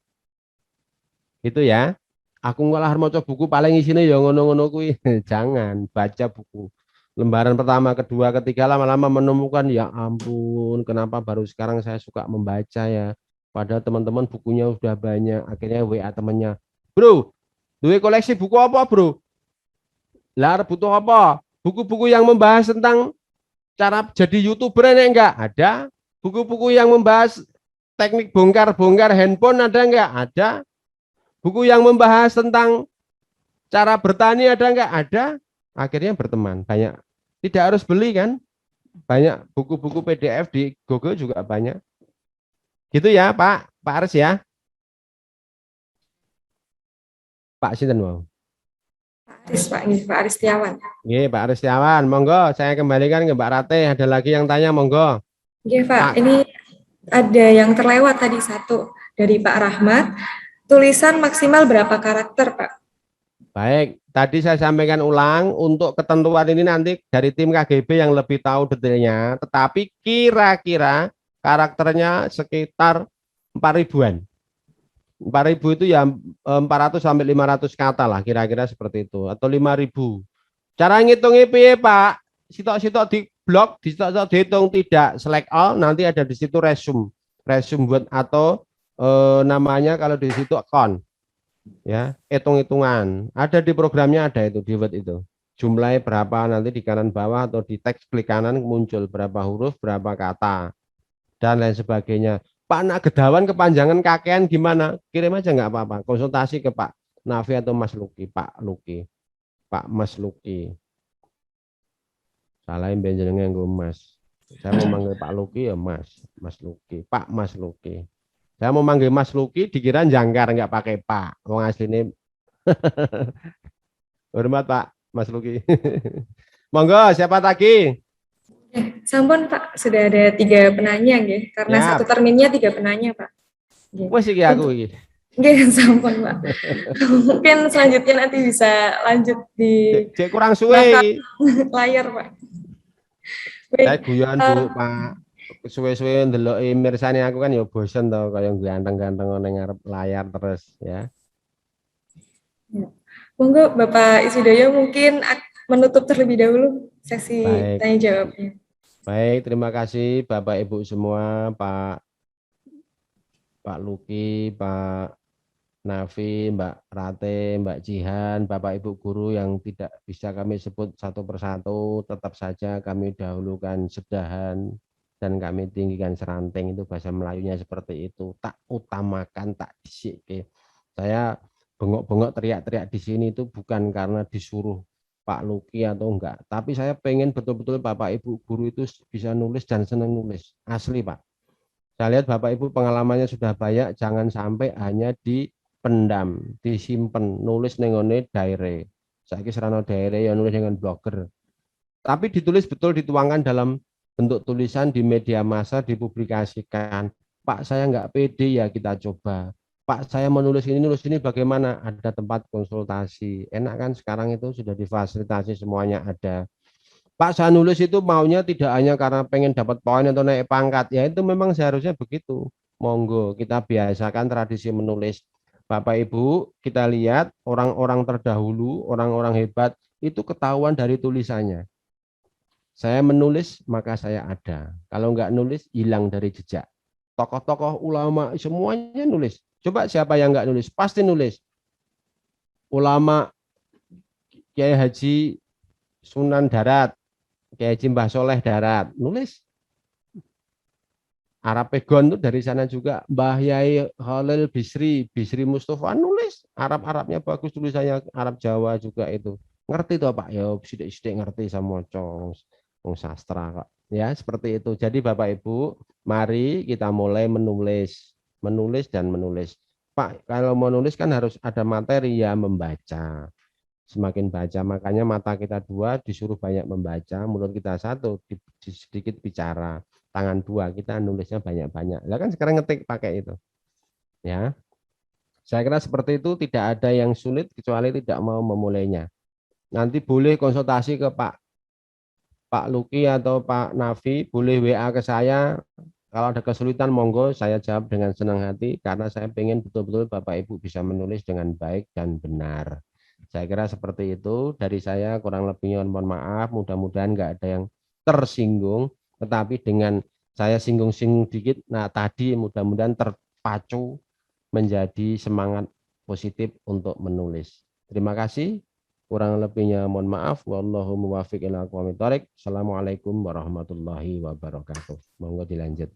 Itu ya. Aku ngalah maca buku paling isine ya ngono-ngono kuwi. Jangan baca buku. Lembaran pertama, kedua, ketiga lama-lama menemukan ya ampun, kenapa baru sekarang saya suka membaca ya. Padahal teman-teman bukunya udah banyak. Akhirnya WA temannya, bro, duwe koleksi buku apa bro? Lah butuh apa? Buku-buku yang membahas tentang cara jadi YouTuber ada enggak? Ada. Buku-buku yang membahas teknik bongkar-bongkar handphone ada enggak? Ada. Buku yang membahas tentang cara bertani ada enggak? Ada. Akhirnya berteman. Banyak. Tidak harus beli kan? Banyak buku-buku PDF di Google juga banyak. Gitu ya, Pak. Pak Aris ya. Pak Sinten mau. Pak Aris Setiawan. Nggih, Pak Aris Setiawan. Monggo, saya kembalikan ke Mbak Rate. Ada lagi yang tanya, monggo. Oke, Pak. Pak. Ini ada yang terlewat tadi satu dari Pak Rahmat. Tulisan maksimal berapa karakter, Pak? Baik, tadi saya sampaikan ulang, untuk ketentuan ini nanti dari tim KGB yang lebih tahu detailnya, tetapi kira-kira karakternya sekitar 4.000-an. 4.000 itu ya 400 sampai 500 kata lah, kira-kira seperti itu, atau 5.000. Cara ngitungnya piye, Pak? Sitok-sitok di blok, sitok-sitok dihitung, tidak select all, nanti ada di situ resume buat atau namanya kalau di situ account. Ya, hitung-hitungan ada di programnya, ada itu di Word itu, jumlahnya berapa, nanti di kanan bawah atau di teks klik kanan muncul berapa huruf, berapa kata, dan lain sebagainya. Pak, nak gedawan kepanjangan kakean gimana, kirim aja nggak apa-apa, konsultasi ke Pak Nafi atau Mas Luki. Pak Mas Luki, salahin benjenengnya gue Mas, saya mau manggil Pak Luki ya Mas Luki, Pak Mas Luki. Saya mau manggil Mas Luki, dikira jangkar, nggak pakai Pak. Wong asline. Hormat Pak Mas Luki. Monggo, siapa lagi? Sampun, Pak. Sudah ada 3 penanya, nggih. Karena Siap. satu terminnya 3 penanya, Pak. Nggih. Wes iki aku iki. Nggih, sampun, Pak. Mungkin selanjutnya nanti bisa lanjut di Cek kurang suwe. layar, Pak. Saya guyon Bu, Pak. Suwe-suwe ndeloki mirsani aku kan ya bosen to, kaya ganteng-ganteng ning ngarep layar terus ya. Monggo Bapak Iswidoyo mungkin menutup terlebih dahulu sesi Baik. tanya jawabnya. Baik, terima kasih Bapak Ibu semua, Pak Luki, Pak Nafi, Mbak Rate, Mbak Jihan, Bapak Ibu guru yang tidak bisa kami sebut satu persatu, tetap saja kami dahulukan sedahan dan kami tinggikan seranteng, itu bahasa Melayunya seperti itu. Tak utamakan, tak disik. Saya bengok-bengok teriak-teriak di sini itu bukan karena disuruh Pak Luki atau enggak, tapi saya pengen betul-betul Bapak Ibu guru itu bisa nulis dan senang nulis. Asli Pak. Saya lihat Bapak Ibu pengalamannya sudah banyak, jangan sampai hanya dipendam, disimpan, nulis nengone daire. Saiki serana daire ya nulis dengan blogger. Tapi ditulis betul, dituangkan dalam bentuk tulisan di media massa, dipublikasikan. Pak, saya nggak pede, ya kita coba. Pak, saya menulis ini bagaimana? Ada tempat konsultasi. Enak kan sekarang itu sudah difasilitasi, semuanya ada. Pak, saya nulis itu maunya tidak hanya karena pengen dapat poin atau naik pangkat. Ya itu memang seharusnya begitu. Monggo, kita biasakan tradisi menulis. Bapak Ibu, kita lihat orang-orang terdahulu, orang-orang hebat, itu ketahuan dari tulisannya. Saya menulis, maka saya ada. Kalau nggak nulis, hilang dari jejak. Tokoh-tokoh ulama, semuanya nulis. Coba siapa yang nggak nulis? Pasti nulis. Ulama, Kiai Haji Sunan Darat, Kiai Haji Mbah Soleh Darat, nulis. Arab Pegon itu dari sana juga. Mbah Yai Khalil Bisri Mustafa, nulis. Arab-Arabnya bagus tulisannya, Arab Jawa juga itu. Ngerti toh Pak? Ya, sidik-sidik ngerti sama cong. Sastra kok ya, seperti itu. Jadi Bapak Ibu, mari kita mulai menulis dan menulis. Pak, kalau mau nulis kan harus ada materi, ya membaca. Semakin baca, makanya mata kita 2 disuruh banyak membaca, mulut kita 1 sedikit bicara, tangan 2 kita nulisnya banyak-banyak. Lah kan sekarang ngetik pakai itu. Ya. Saya kira seperti itu, tidak ada yang sulit kecuali tidak mau memulainya. Nanti boleh konsultasi ke Pak Luki atau Pak Nafi, boleh WA ke saya. Kalau ada kesulitan, monggo saya jawab dengan senang hati, karena saya pengen betul-betul Bapak Ibu bisa menulis dengan baik dan benar. Saya kira seperti itu dari saya, kurang lebihnya mohon maaf, mudah-mudahan nggak ada yang tersinggung, tetapi dengan saya singgung-singgung dikit, nah tadi mudah-mudahan terpacu menjadi semangat positif untuk menulis. Terima kasih. Kurang lebihnya mohon maaf. Wallahu muwaffiq ila aqwamit thoriq. Assalamualaikum warahmatullahi wabarakatuh. Monggo dilanjut.